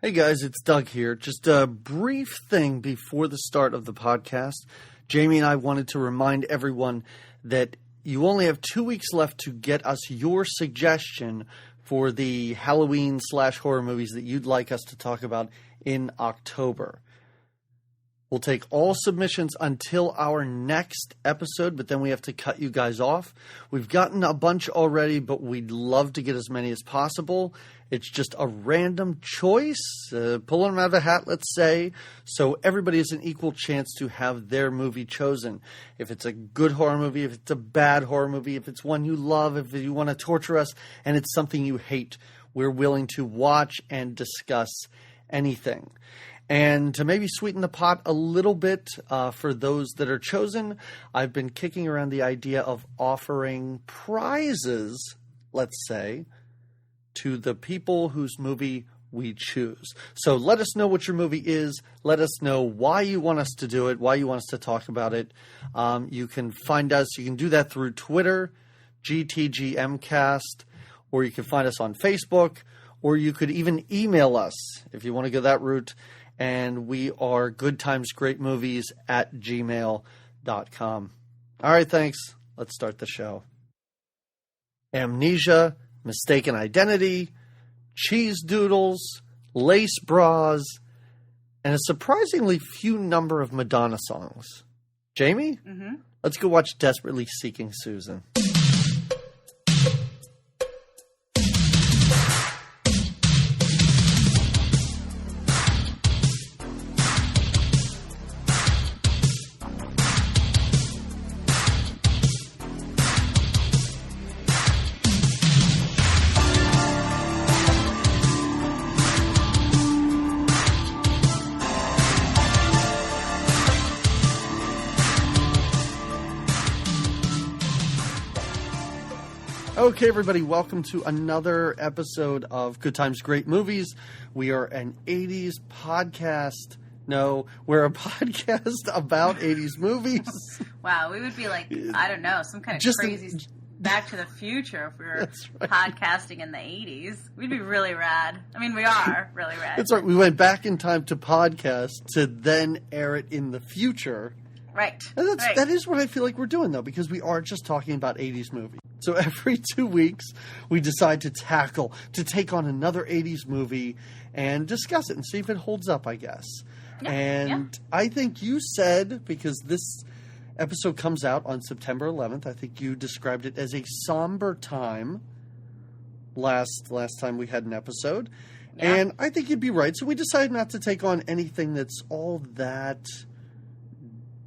Hey guys, it's Doug here. Just a brief thing before the start of the podcast. Jamie and I wanted to remind everyone that you only have 2 weeks left to get us your suggestion for the Halloween/horror movies that you'd like us to talk about in October. We'll take all submissions until our next episode, but then we have to cut you guys off. We've gotten a bunch already, but we'd love to get as many as possible. It's just a random choice, pulling them out of a hat, let's say, so everybody has an equal chance to have their movie chosen. If it's a good horror movie, if it's a bad horror movie, if it's one you love, if you want to torture us, and it's something you hate, we're willing to watch and discuss anything. And to maybe sweeten the pot a little bit for those that are chosen, I've been kicking around the idea of offering prizes, let's say, to the people whose movie we choose. So let us know what your movie is. Let us know why you want us to do it, why you want us to talk about it. You can find us. You can do that through Twitter, GTGMcast, or you can find us on Facebook, or you could even email us if you want to go that route. And we are goodtimesgreatmovies@gmail.com. All right, thanks. Let's start the show. Amnesia, Mistaken Identity, Cheese Doodles, Lace Bras, and a surprisingly few number of Madonna songs. Jamie? Mm-hmm. Let's go watch Desperately Seeking Susan. Okay, everybody, welcome to another episode of Good Times, Great Movies. We are an 80s podcast. No, we're a podcast about 80s movies. Wow, we would be like, I don't know, some kind of crazy Back to the Future if we were podcasting in the 80s. We'd be really rad. I mean, we are really rad. That's right. We went back in time to podcast to then air it in the future. Right. And that is what I feel like we're doing, though, because we are just talking about 80s movies. So every 2 weeks, we decide to take on another 80s movie and discuss it and see if it holds up, I guess. Yeah, and I think you said, because this episode comes out on September 11th, I think you described it as a somber time last time we had an episode. Yeah. And I think you'd be right. So we decided not to take on anything that's all that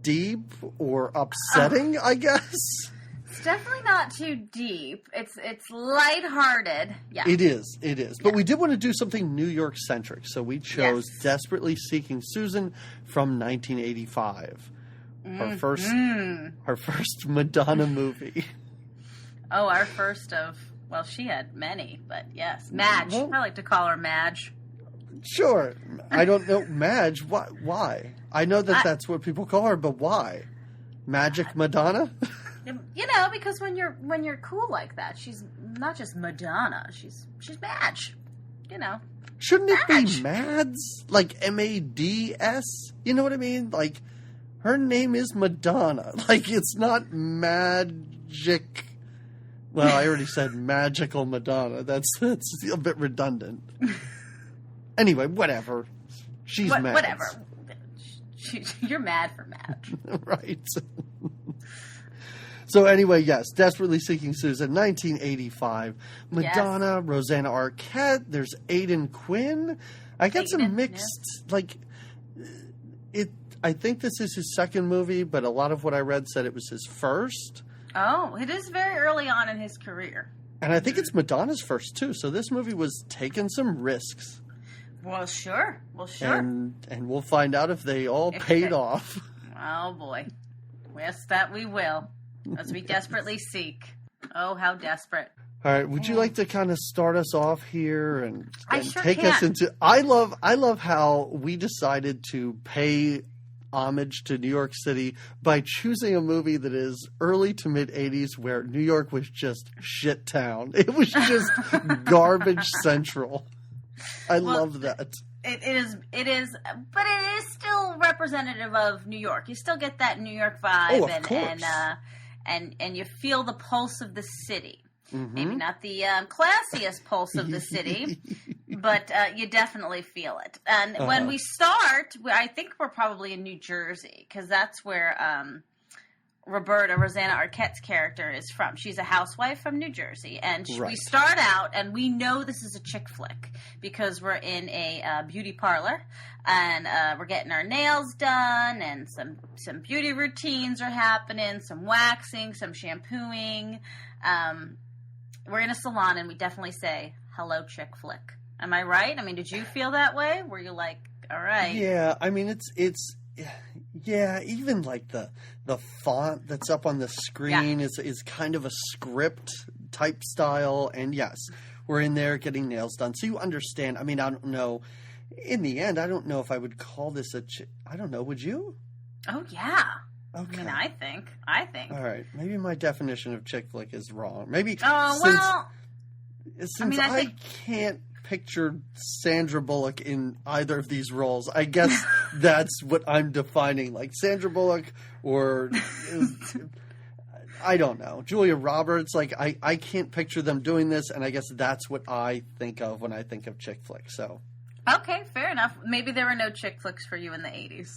deep or upsetting, I guess. It's definitely not too deep. It's lighthearted. Yeah. It is. But we did want to do something New York centric, so we chose Desperately Seeking Susan from 1985. Our first Madonna movie. Oh, our first of, well, she had many, but yes. Madge. I like to call her Madge. Sure. I don't know. Madge, why? I know that's what people call her, but why? Magic Madonna? You know, because when you're cool like that, she's not just Madonna. She's Madge. You know. Shouldn't it be Mads? Like M-A-D-S? You know what I mean? Like, her name is Madonna. Like, it's not Magic. Well, I already said Magical Madonna. That's a bit redundant. Anyway, whatever. She's mad. Whatever. You're mad for Madge. Right. So anyway, yes, Desperately Seeking Susan, 1985. Madonna, yes. Rosanna Arquette. There's Aidan Quinn. I got some mixed, I think this is his second movie, but a lot of what I read said it was his first. Oh, it is very early on in his career. And I think it's Madonna's first, too. So this movie was taking some risks. Well, sure. And we'll find out if they all paid off. Oh, boy. Yes, that we will. As we desperately seek. Oh, how desperate. All right, would you like to kind of start us off here and take us into... I love how we decided to pay homage to New York City by choosing a movie that is early to mid-'80s where New York was just shit town. It was just garbage central. I love that. It is, but it is still representative of New York. You still get that New York vibe, of course. And you feel the pulse of the city. Mm-hmm. Maybe not the classiest pulse of the city, but you definitely feel it. And when we start, I think we're probably in New Jersey, because that's where Rosanna Arquette's character is from. She's a housewife from New Jersey, and we start out, and we know this is a chick flick because we're in a beauty parlor, and we're getting our nails done, and some beauty routines are happening, some waxing, some shampooing. We're in a salon, and we definitely say, hello, chick flick. Am I right? I mean, did you feel that way? Were you like, all right? Yeah, I mean, it's yeah, even like the font that's up on the screen is kind of a script type style. And yes, we're in there getting nails done. So you understand. I mean, I don't know. In the end, I don't know if I would call this I don't know. Would you? Oh, yeah. Okay. I mean, I think. All right. Maybe my definition of chick flick is wrong. Maybe since I can't picture Sandra Bullock in either of these roles, I guess that's what I'm defining. Like Sandra Bullock or I don't know. Julia Roberts. Like I can't picture them doing this, and I guess that's what I think of when I think of chick flick. So okay, fair enough. Maybe there were no chick flicks for you in the 80s.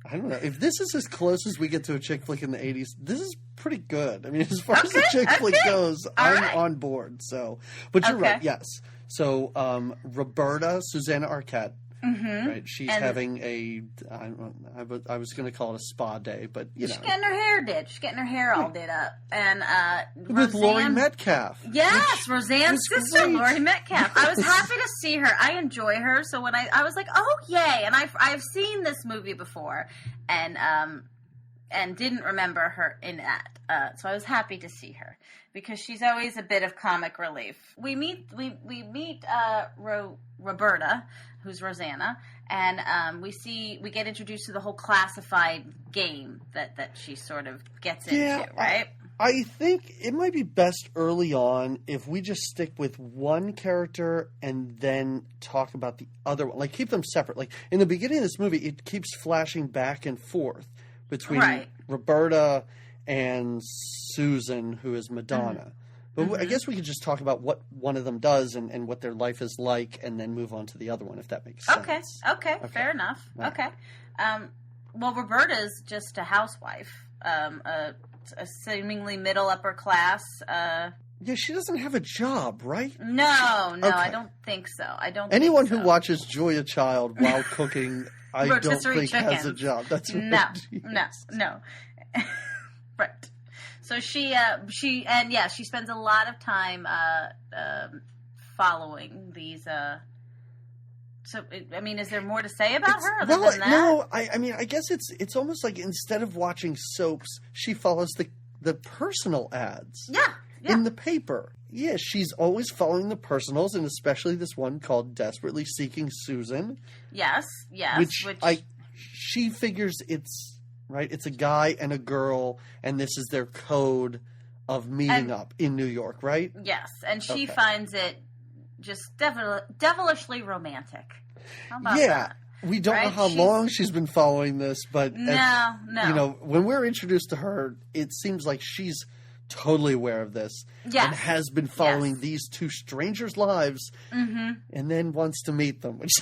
I don't know. If this is as close as we get to a chick flick in the 80s, this is pretty good. I mean, as far as the chick flick goes, I'm on board. So, but you're right. Yes. So, Roberta, Susanna Arquette, right? She's having I was going to call it a spa day, but she's getting her hair did. She's getting her hair all did up, and with Laurie Metcalf. Yes, Roseanne's sister, Laurie Metcalf. I was happy to see her. I enjoy her, so when I was like, oh yay! And I've seen this movie before, and didn't remember her in that. So I was happy to see her because she's always a bit of comic relief. We meet Roberta, who's Rosanna, and we get introduced to the whole classified game that she sort of gets into, right? I think it might be best early on if we just stick with one character and then talk about the other one. Like, keep them separate. Like, in the beginning of this movie, it keeps flashing back and forth between Roberta and Susan, who is Madonna. But I guess we could just talk about what one of them does and what their life is like, and then move on to the other one, if that makes sense. Okay, fair enough. Right. Okay. Well, Roberta's just a housewife, a seemingly middle upper class. Yeah, she doesn't have a job, right? No, okay. I don't think so. Anyone who watches Julia Child while cooking, I don't think has a job. That's right. No. Right. So she spends a lot of time following these. So I mean, is there more to say about her other than that? No, I mean, I guess it's almost like instead of watching soaps, she follows the personal ads. Yeah. In the paper. Yeah, she's always following the personals, and especially this one called Desperately Seeking Susan. Yes. Which she figures it's a guy and a girl, and this is their code of meeting up in New York, right? Yes, and she finds it just devilishly romantic. How about that? We don't know how long she's been following this, but no. You know, when we're introduced to her, it seems like she's totally aware of this and has been following these two strangers' lives, and then wants to meet them, which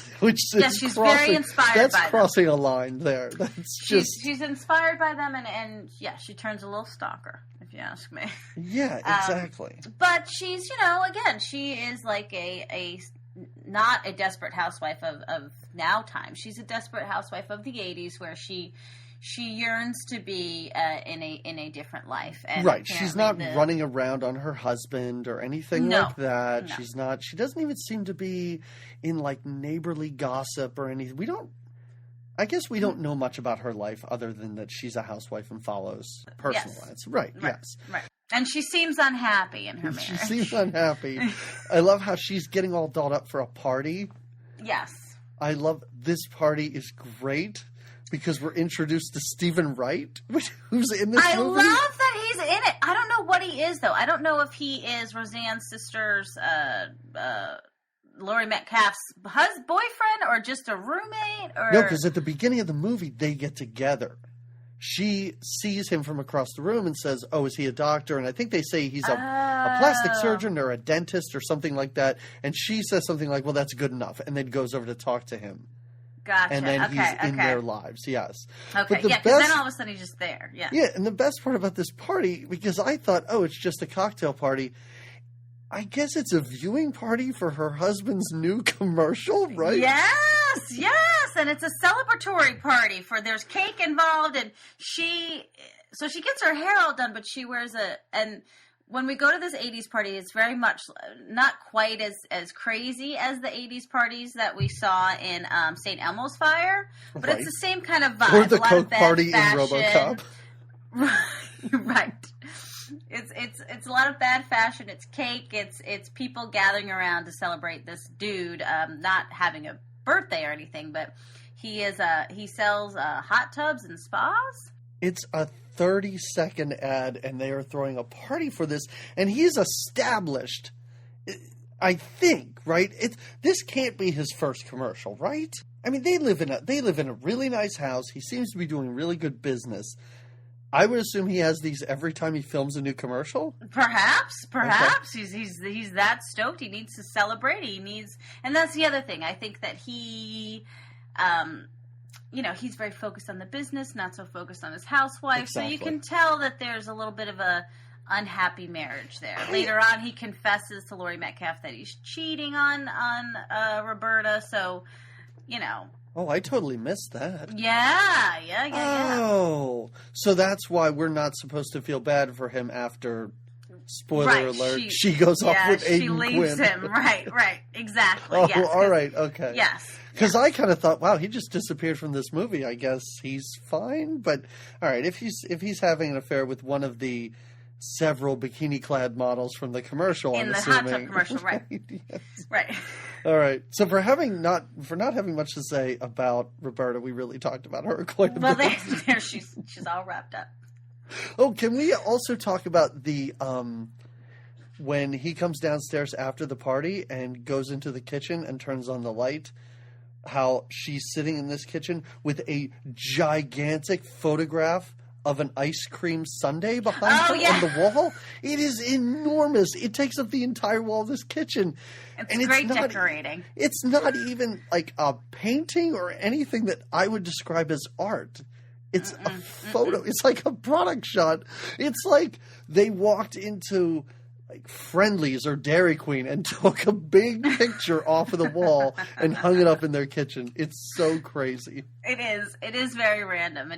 is she's very inspired. That's crossing a line there. That's she's inspired by them, and she turns a little stalker, if you ask me. Yeah, exactly. But she's, again, she is like a not a desperate housewife of now time. She's a desperate housewife of the 80s, where she yearns to be in a different life. And she's not running around on her husband or anything like that. No. She's not. She doesn't even seem to be in like neighborly gossip or anything. I guess we don't know much about her life other than that she's a housewife and follows personal ads. Right. Yes. Right. And she seems unhappy in her marriage. She seems unhappy. I love how she's getting all dolled up for a party. Yes. I love this party is great. Because we're introduced to Stephen Wright, who's in this movie. I love that he's in it. I don't know what he is, though. I don't know if he is Roseanne's sister's Laurie Metcalf's boyfriend or just a roommate? Or No, because at the beginning of the movie, they get together. She sees him from across the room and says, "Oh, is he a doctor?" And I think they say he's a plastic surgeon or a dentist or something like that. And she says something like, "Well, that's good enough," and then goes over to talk to him. Gotcha. And then he's in their lives, yes. Okay, because then all of a sudden he's just there. Yeah. Yeah, and the best part about this party, because I thought, oh, it's just a cocktail party. I guess it's a viewing party for her husband's new commercial, right? Yes, and it's a celebratory party there's cake involved, and she gets her hair all done, but she wears and when we go to this 80s party, it's very much not quite as crazy as the 80s parties that we saw in St. Elmo's Fire, but It's the same kind of vibe. Or the Coke party in RoboCop. Right. It's a lot of bad fashion. It's cake. It's people gathering around to celebrate this dude not having a birthday or anything, but he sells hot tubs and spas. It's a 30-second ad, and they are throwing a party for this, and he's established, I think, right? This can't be his first commercial, right? I mean, they live in a really nice house. He seems to be doing really good business. I would assume he has these every time he films a new commercial. Perhaps. Okay. He's that stoked. He needs to celebrate. And that's the other thing. I think that he, he's very focused on the business, not so focused on his housewife. Exactly. So you can tell that there's a little bit of a unhappy marriage there. Later on, he confesses to Laurie Metcalf that he's cheating on Roberta. So, Oh, I totally missed that. Yeah. Oh, so that's why we're not supposed to feel bad for him after, spoiler alert, she goes off with Aidan she leaves Quinn. Him. Right, exactly. Oh, yes, all right, okay. Yes. Because I kind of thought, wow, he just disappeared from this movie. I guess he's fine. But, all right, if he's having an affair with one of the several bikini-clad models from the commercial, I'm assuming. In the hot tub commercial, right. Yes. Right. All right. So for not having much to say about Roberta, we really talked about her quite a bit. Well, she's all wrapped up. Oh, can we also talk about the when he comes downstairs after the party and goes into the kitchen and turns on the light, how she's sitting in this kitchen with a gigantic photograph of an ice cream sundae behind her on the wall. It is enormous. It takes up the entire wall of this kitchen. It's great decorating. It's not even like a painting or anything that I would describe as art. It's a photo. It's like a product shot. It's like they walked into like Friendly's or Dairy Queen and took a big picture off of the wall and hung it up in their kitchen. It's so crazy. It is. It is very random.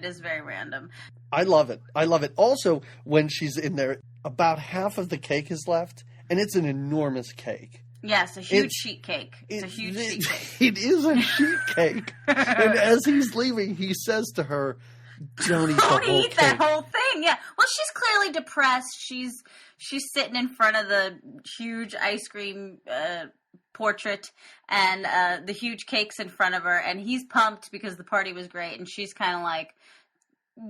I love it. Also, when she's in there, about half of the cake is left, and it's an enormous cake. Yes, a huge sheet cake. It's a huge sheet cake. It is a sheet cake. And as he's leaving, he says to her, Don't eat that whole thing. Yeah. Well, she's clearly depressed. She's sitting in front of the huge ice cream portrait, and the huge cake's in front of her, and he's pumped because the party was great, and she's kind of like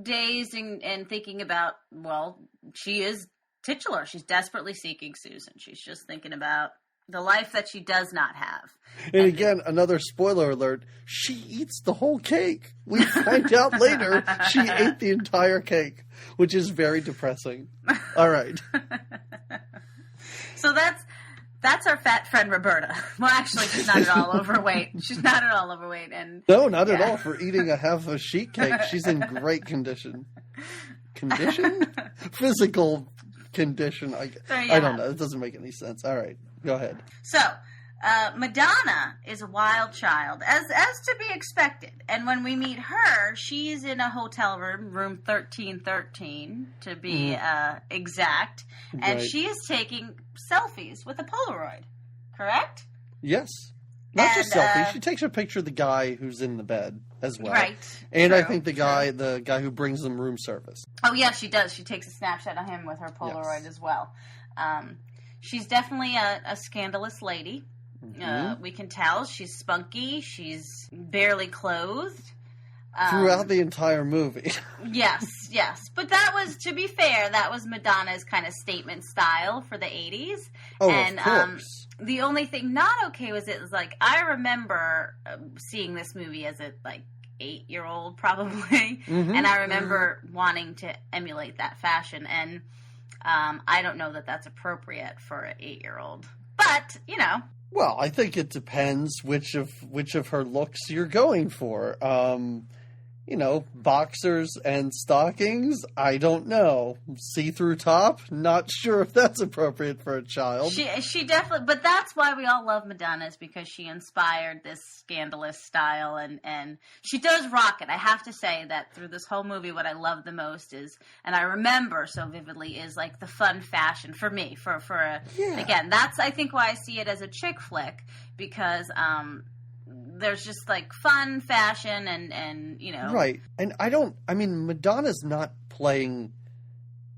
dazed and thinking about, well, she is titular. She's desperately seeking Susan. She's just thinking about the life that she does not have. And again, another spoiler alert, she eats the whole cake. We find out later she ate the entire cake, which is very depressing. All right. So that's our fat friend Roberta. Well, actually, she's not at all overweight. And no, not at all. For eating a half of a sheet cake, she's in great condition. Physical condition. I don't know. It doesn't make any sense. All right. Go ahead. So, Madonna is a wild child, as to be expected. And when we meet her, she's in a hotel room 1313 to be exact, and she is taking selfies with a Polaroid. Correct? Yes. Not just selfies. She takes a picture of the guy who's in the bed as well. Right. And true, I think the guy who brings them room service. Oh yeah, she does. She takes a snapshot of him with her Polaroid as well. She's definitely a scandalous lady. Mm-hmm. We can tell she's spunky. She's barely clothed. Throughout the entire movie. Yes. But that was, to be fair, that was Madonna's kind of statement style for the 80s. Oh, and, of course. The only thing not okay was it was like, I remember seeing this movie as a, like, 8-year-old probably, and I remember wanting to emulate that fashion, and I don't know that that's appropriate for an 8-year-old, but, you know. Well, I think it depends which of her looks you're going for. You know, boxers and stockings, I don't know. See-through top, not sure if that's appropriate for a child. She definitely, but that's why we all love Madonna, is because she inspired this scandalous style, and she does rock it. I have to say that through this whole movie, what I love the most is, and I remember so vividly, is like the fun fashion for me, again, that's, I think, why I see it as a chick flick, because, there's just, like, fun fashion and, you know. Right. And Madonna's not playing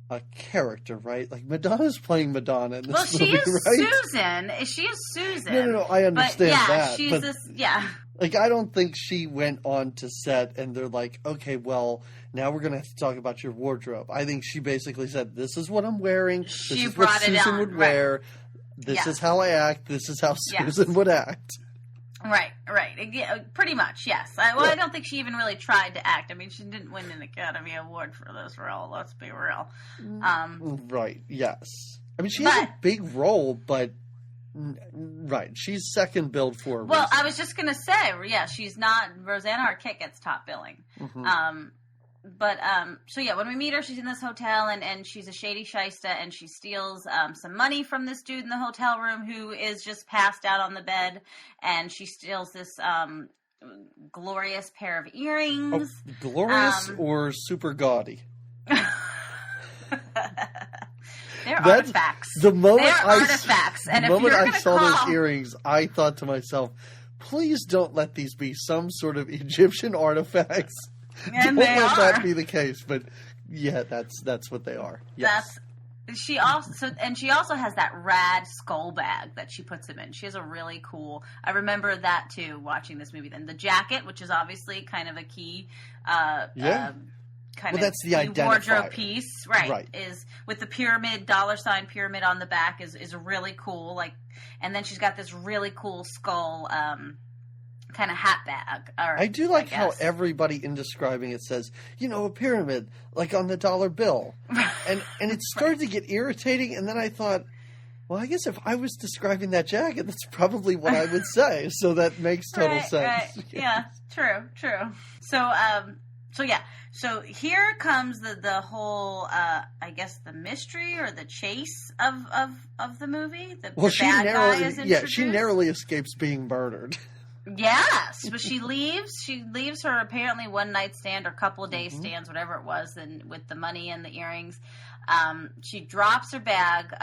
a character, right? Like, Madonna's playing Madonna in this movie, right? Susan. She is Susan. No, I understand that. She's this, Like, I don't think she went on to set and they're like, okay, well, now we're going to have to talk about your wardrobe. I think she basically said, this is what I'm wearing. This is what Susan would wear. This is how I act. This is how Susan would act. Right. Yeah, pretty much, yes. I don't think she even really tried to act. I mean, she didn't win an Academy Award for this role, let's be real. Right, yes. I mean, she has a big role, but... Right, she's second billed for a reason. Well, I was just going to say, she's not... Rosanna Arquette gets top billing. So when we meet her, she's in this hotel, and she's a shady shysta, and she steals some money from this dude in the hotel room who is just passed out on the bed, and she steals this glorious pair of earrings. Oh, glorious or super gaudy? They're artifacts. The moment artifacts. And the moment I saw those earrings, I thought to myself, please don't let these be some sort of Egyptian artifacts. And don't let that be the case, but yeah, that's what they are. Yes. She also has that rad skull bag that she puts him in. She has a really cool. I remember that too watching this movie. Then the jacket, which is obviously kind of a key. That's the identifier. Wardrobe piece, right? Is with the pyramid, $ pyramid on the back is really cool. Like, and then she's got this really cool skull. Kind of hat bag. I do like how everybody in describing it says, a pyramid, like on the dollar bill. and it started to get irritating, and then I thought, well, I guess if I was describing that jacket, that's probably what I would say. So that makes total sense. Right. Yeah, true. So here comes the whole, I guess, the mystery or the chase of the movie. She narrowly escapes being murdered. Yes, but she leaves her apparently one night stand or couple of day stands, whatever it was, and with the money and the earrings. She drops her bag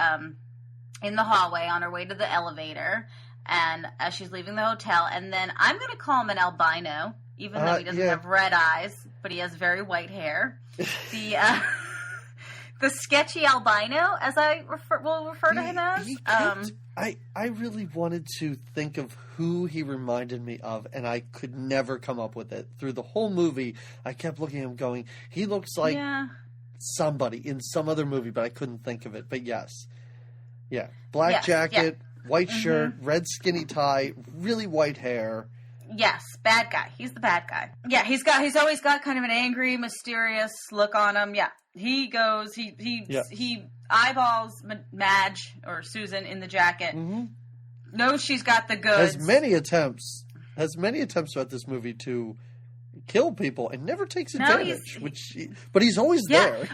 in the hallway on her way to the elevator, and as she's leaving the hotel, and then I'm going to call him an albino, even though he doesn't have red eyes, but he has very white hair. The sketchy albino, as I will refer to him as. I really wanted to think of who he reminded me of, and I could never come up with it. Through the whole movie, I kept looking at him going, he looks like somebody in some other movie, but I couldn't think of it. But yes. Yeah. Black jacket, white shirt, red skinny tie, really white hair. Yes, bad guy. He's the bad guy. Yeah, he's always got kind of an angry, mysterious look on him. Yeah. He goes, he eyeballs Madge or Susan in the jacket. Knows she's got the goods. Has many attempts throughout this movie to kill people and never takes advantage. But he's always there.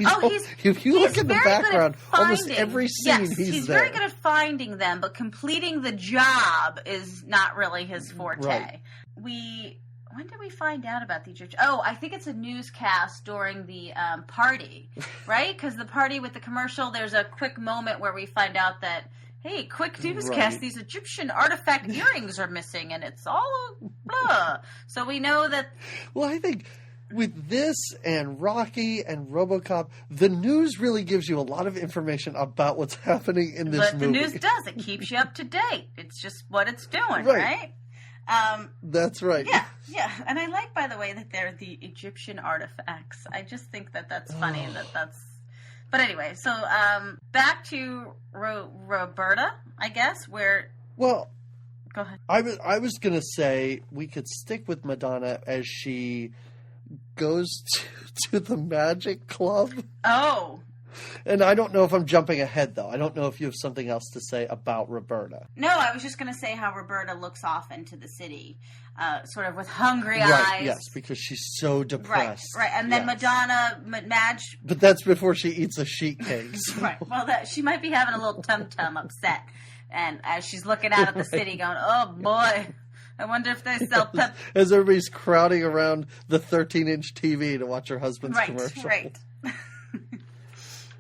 If you look at the background, almost every scene he's there. Very good at finding them, but completing the job is not really his forte. Right. When did we find out about the Egyptian? Oh, I think it's a newscast during the party, right? Because the party with the commercial, there's a quick moment where we find out that, hey, quick newscast, these Egyptian artifact earrings are missing, and it's all blah. So we know that... Well, I think with this and Rocky and RoboCop, the news really gives you a lot of information about what's happening in this movie. The news does. It keeps you up to date. It's just what it's doing, right? That's right. Yeah. And I like, by the way, that they're the Egyptian artifacts. I just think that that's funny. That's. But anyway, so back to Roberta, I guess, where Well, Go ahead. I was going to say we could stick with Madonna as she goes to the Magic Club. Oh. And I don't know if I'm jumping ahead, though. I don't know if you have something else to say about Roberta. No, I was just going to say how Roberta looks off into the city, sort of with hungry Right, eyes. yes, because she's so depressed. Right. And then Yes. Madonna, Madge... But that's before she eats a sheet cake. So. Right. Well, she might be having a little tum-tum upset. And as she's looking out at the city going, oh, boy, I wonder if they sell pep... As everybody's crowding around the 13-inch TV to watch her husband's commercial. Right.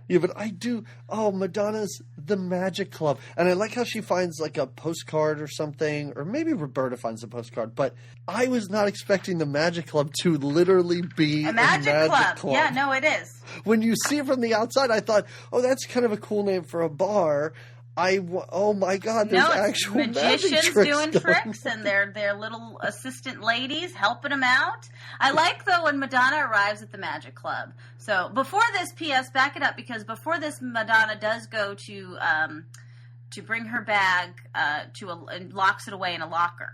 Yeah, but I do... Oh, Madonna's The Magic Club. And I like how she finds, like, a postcard or something. Or maybe Roberta finds a postcard. But I was not expecting The Magic Club to literally be A Magic Club. Yeah, no, it is. When you see it from the outside, I thought, oh, that's kind of a cool name for a bar. Oh my God, there's actual magicians magic tricks doing going tricks, and they're little assistant ladies helping them out. I like, though, when Madonna arrives at the Magic Club. So before this, P.S., back it up, because before this, Madonna does go to bring her bag and locks it away in a locker.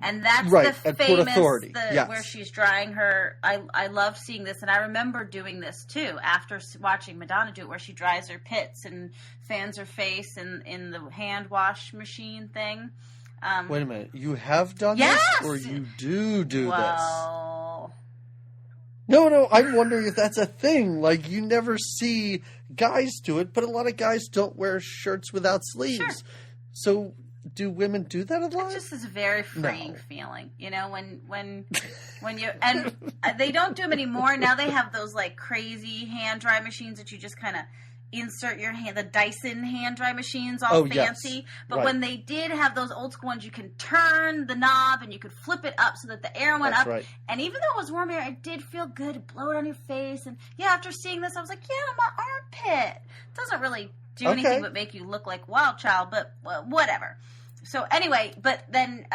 And that's right, the at famous, Port Authority. Yes. where she's drying her. I love seeing this, and I remember doing this too after watching Madonna do it, where she dries her pits and fans her face in the hand wash machine thing. Wait a minute, you have done yes! this, or you do this? Well, No, I'm wondering if that's a thing. Like, you never see guys do it, but a lot of guys don't wear shirts without sleeves. Sure. So, do women do that a lot? it just is a very freeing No. feeling, you know, when you, and they don't do them anymore. Now they have those like crazy hand dry machines that you just kind of insert your hand, the Dyson hand dry machines, all fancy. Yes. But Right. when they did have those old school ones, you can turn the knob and you could flip it up so that the air went That's up. right. And even though it was warm air, it did feel good to blow it on your face. And yeah, after seeing this, I was like, yeah, my armpit. It doesn't really do anything Okay. but make you look like Wild Child, but whatever. So anyway, but then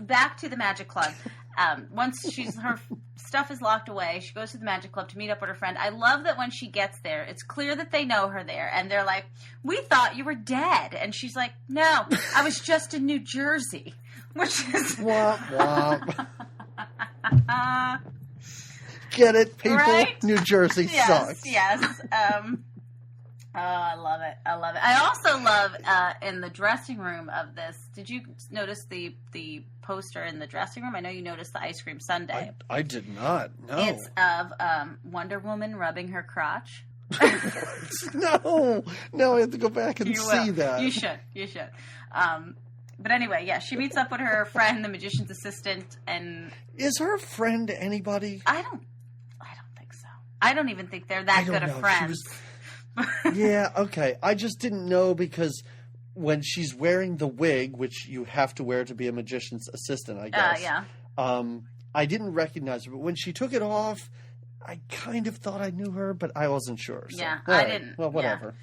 back to the Magic Club. Once her stuff is locked away, she goes to the Magic Club to meet up with her friend. I love that when she gets there, it's clear that they know her there, and they're like, "We thought you were dead," and she's like, "No, I was just in New Jersey," which is Womp womp. Get it, people? Right? New Jersey sucks. Yes. Oh, I love it. I also love in the dressing room of this. Did you notice the poster in the dressing room? I know you noticed the ice cream sundae. I did not. No. It's of Wonder Woman rubbing her crotch. No, I have to go back and see that. You should. But anyway, yeah, she meets up with her friend, the magician's assistant, and Is her friend anybody? I don't think so. I don't even think they're that good of friends. Yeah, okay. I just didn't know because when she's wearing the wig, which you have to wear to be a magician's assistant, I guess. Yeah. I didn't recognize her, but when she took it off, I kind of thought I knew her, but I wasn't sure. So, Yeah, all I right. didn't. Well, whatever.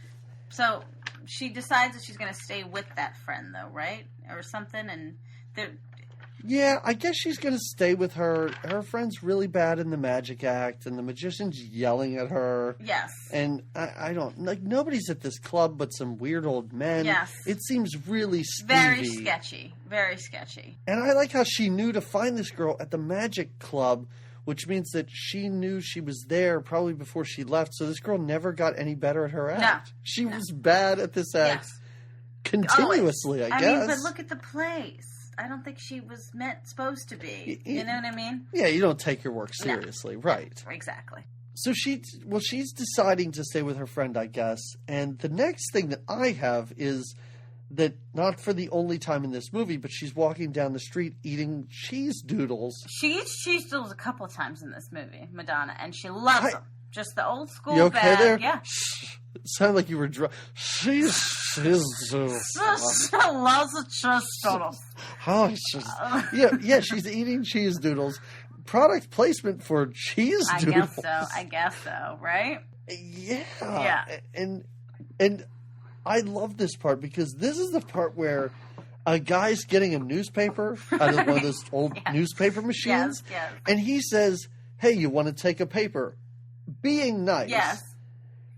So she decides that she's going to stay with that friend, though, right? Or something, and they're... Yeah, I guess she's going to stay with her. Her friend's really bad in the magic act, and the magician's yelling at her. Yes. And I don't, like, nobody's at this club but some weird old men. Yes. It seems really stevie. Very sketchy. Very sketchy. And I like how she knew to find this girl at the magic club, which means that she knew she was there probably before she left. So this girl never got any better at her act. She was bad at this act continuously, I guess. mean, but look at the place. I don't think she was supposed to be. You know what I mean? Yeah, you don't take your work seriously. No. Right. Exactly. So she's deciding to stay with her friend, I guess. And the next thing that I have is that, not for the only time in this movie, but she's walking down the street eating cheese doodles. She eats cheese doodles a couple of times in this movie, Madonna, and she loves them. Just the old school You okay bag. there? Yeah. It sounded like you were drunk. Cheese doodles. She loves the cheese doodles. Oh, yeah, she's eating cheese doodles. Product placement for cheese doodles. I guess so, right? Yeah. Yeah. And I love this part because this is the part where a guy's getting a newspaper out of one of those old newspaper machines. Yes. And he says, "Hey, you want to take a paper?" Being nice. Yes.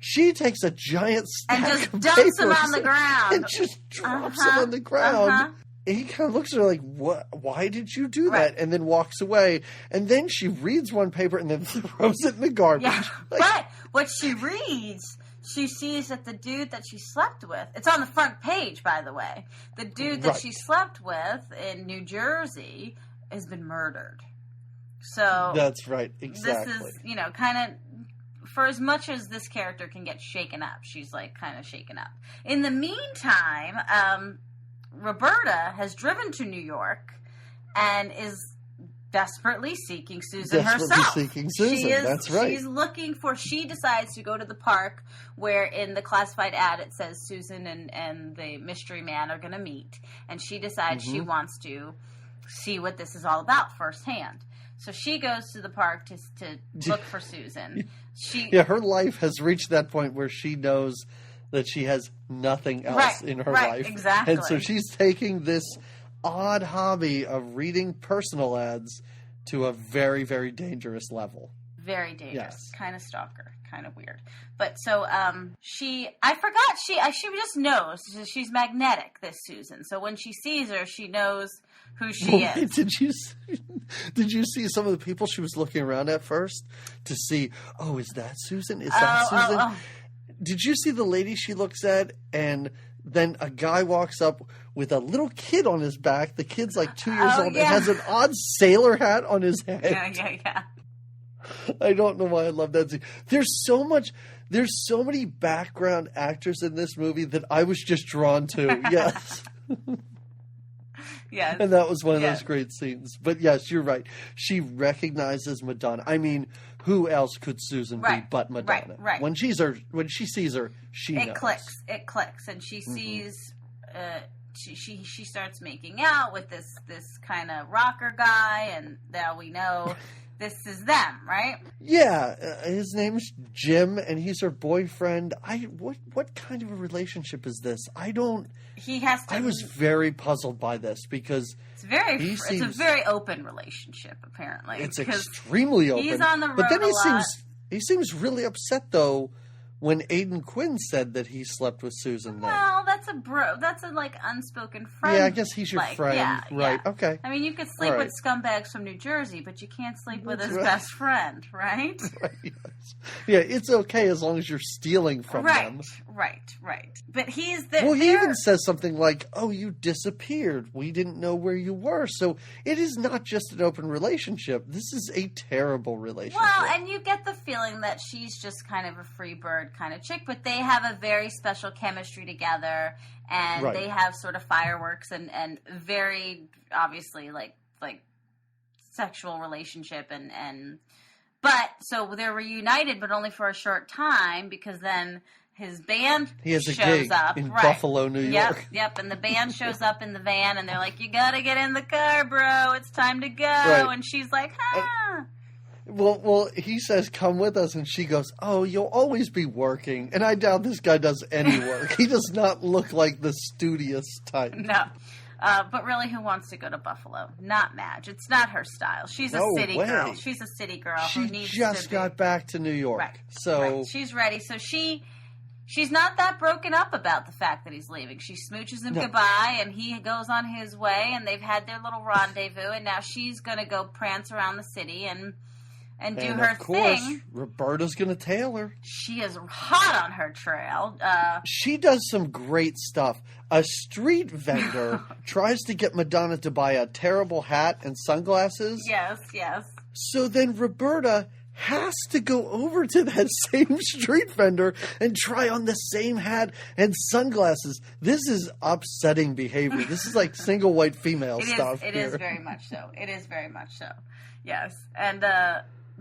She takes a giant stack and just of dumps them papers on the ground. and just drops them on the ground. And he kind of looks at her like, "What? Why did you do that?" And then walks away. And then she reads one paper and then throws it in the garbage. Yeah. But what she reads, she sees that the dude that she slept with, it's on the front page, by the way, the dude that she slept with in New Jersey has been murdered. So that's right. Exactly. This is, kind of, for as much as this character can get shaken up, she's like kind of shaken up. In the meantime, Roberta has driven to New York and is desperately seeking Susan herself. Seeking Susan, that's right. She decides to go to the park where in the classified ad it says Susan and the mystery man are going to meet. And she decides she wants to see what this is all about firsthand. So she goes to the park to look for Susan. Her life has reached that point where she knows that she has nothing else in her life. Exactly. And so she's taking this odd hobby of reading personal ads to a very, very dangerous level. Very dangerous. Yes. Kind of stalker. Kind of weird. But so I forgot, she just knows. She's magnetic, this Susan. So when she sees her, she knows who she is. Did you see some of the people she was looking around at first to see, is that Susan? Is that Susan? Oh. Did you see the lady she looks at, and then a guy walks up with a little kid on his back. The kid's like 2 years old and has an odd sailor hat on his head. Yeah. I don't know why I love that scene. There's so many background actors in this movie that I was just drawn to. Yes. Yes. And that was one of those great scenes. But yes, you're right. She recognizes Madonna. I mean, who else could Susan be but Madonna? Right. When she sees her, she knows. It clicks, and she sees. She starts making out with this kind of rocker guy, and now we know this is them, right? Yeah, his name's Jim, and he's her boyfriend. What kind of a relationship is this? I was very puzzled by this because it's a very open relationship. Apparently, it's extremely open. He's on the road, but then he seems really upset though when Aidan Quinn said that he slept with Susan. Well, that's a like unspoken friend. Yeah, I guess he's your friend, right? Yeah. Okay. I mean, you could sleep with scumbags from New Jersey, but you can't sleep with his best friend, right? Right. Yes. Yeah, it's okay as long as you're stealing from them. Right. But he's there. Well, he even says something like, "Oh, you disappeared. We didn't know where you were." So it is not just an open relationship. This is a terrible relationship. Well, and you get the feeling that she's just kind of a free bird kind of chick, but they have a very special chemistry together, and they have sort of fireworks and very obviously like sexual relationship but so they're reunited, but only for a short time because then his band shows up in Buffalo, New York. Yep, and the band shows up in the van, and they're like, "You gotta get in the car, bro. It's time to go." Right. And she's like, "Huh." Well, he says, "Come with us," and she goes, "Oh, you'll always be working." And I doubt this guy does any work. He does not look like the studious type. No. But really, who wants to go to Buffalo? Not Madge. It's not her style. She's a city girl. She's a city girl who needs to just got back to New York. Right. She's ready. So she's not that broken up about the fact that he's leaving. She smooches him goodbye, and he goes on his way, and they've had their little rendezvous, and now she's going to go prance around the city and do her thing. Of course, Roberta's going to tail her. She is hot on her trail. She does some great stuff. A street vendor tries to get Madonna to buy a terrible hat and sunglasses. Yes. So then Roberta has to go over to that same street vendor and try on the same hat and sunglasses. This is upsetting behavior. This is like single white female stuff. It is very much so. Yes. And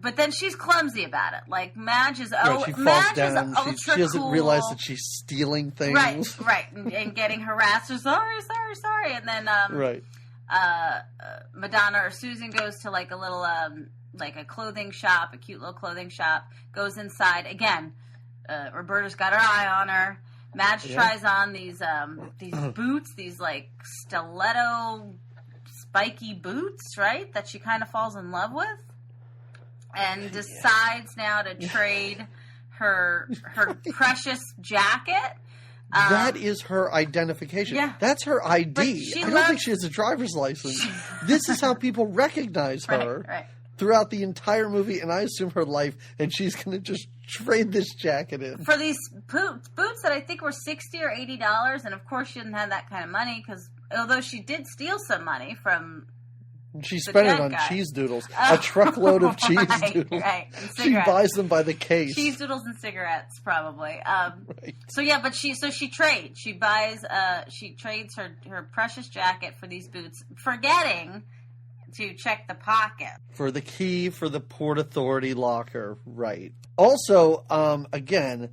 but then she's clumsy about it. Like Madge is she falls down. She doesn't realize that she's stealing things. Right, and getting harassed. Sorry. And then Madonna or Susan goes to like a little like a clothing shop, a cute little clothing shop. Goes inside again. Roberta's got her eye on her. Madge tries on these boots, these like stiletto spiky boots, right? That she kind of falls in love with. And decides now to trade her precious jacket. That is her identification. Yeah. That's her ID. I don't think she has a driver's license. This is how people recognize her throughout the entire movie, and I assume her life, and she's going to just trade this jacket in. For these boots that I think were $60 or $80, and of course she didn't have that kind of money, because although she did steal some money from... She spent it on cheese doodles. A truckload of cheese doodles. Right. She buys them by the case. Cheese doodles and cigarettes, probably. So yeah, but she trades. She trades her precious jacket for these boots, forgetting to check the pocket. For the key for the Port Authority locker, right. Also, again,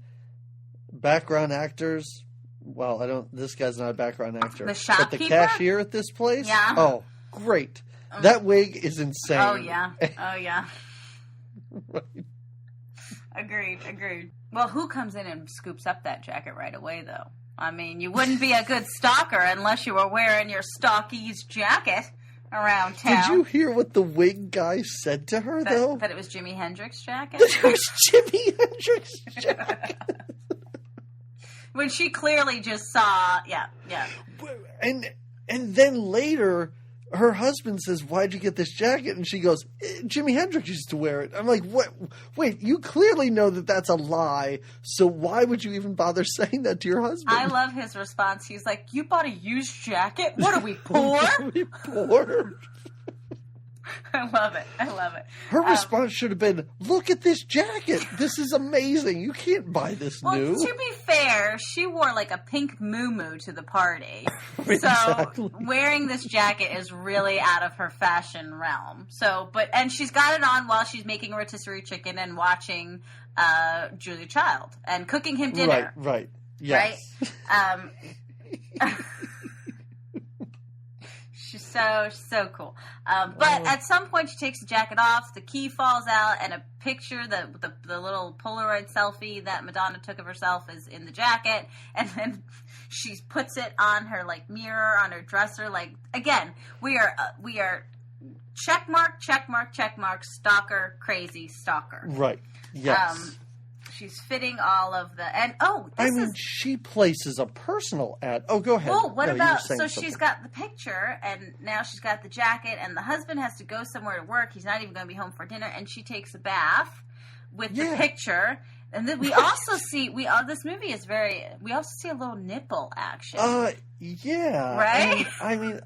background actors. Well, this guy's not a background actor. The shopkeeper? But the cashier at this place? Yeah. Oh, great. That wig is insane. Oh, yeah. Right. Agreed. Well, who comes in and scoops up that jacket right away, though? I mean, you wouldn't be a good stalker unless you were wearing your stockies jacket around town. Did you hear what the wig guy said to her, though? That it was Jimi Hendrix's jacket? That it was Jimi Hendrix's jacket. When she clearly just saw, yeah. And then later... her husband says, "Why'd you get this jacket?" And she goes, "Jimi Hendrix used to wear it." I'm like, "What? Wait, you clearly know that that's a lie. So why would you even bother saying that to your husband?" I love his response. He's like, "You bought a used jacket? What are we, poor?" Poor? I love it. Her response should have been, "Look at this jacket. This is amazing. You can't buy this new." To be fair, she wore like a pink muumuu to the party. Exactly. So wearing this jacket is really out of her fashion realm. And she's got it on while she's making a rotisserie chicken and watching Julia Child and cooking him dinner. Right. Yes. Right? She's so cool. But at some point she takes the jacket off, the key falls out, and a picture, the little Polaroid selfie that Madonna took of herself is in the jacket, and then she puts it on her mirror on her dresser. Again, we are check mark, stalker, crazy stalker. Right. Yes. She's fitting all of the... she places a personal ad. Oh, go ahead. Oh, what about... So something. she's got the picture, and now she's got the jacket, and the husband has to go somewhere to work. He's not even going to be home for dinner, and she takes a bath with the picture. And then we also see... this movie is very... We also see a little nipple action. Yeah. Right? I mean,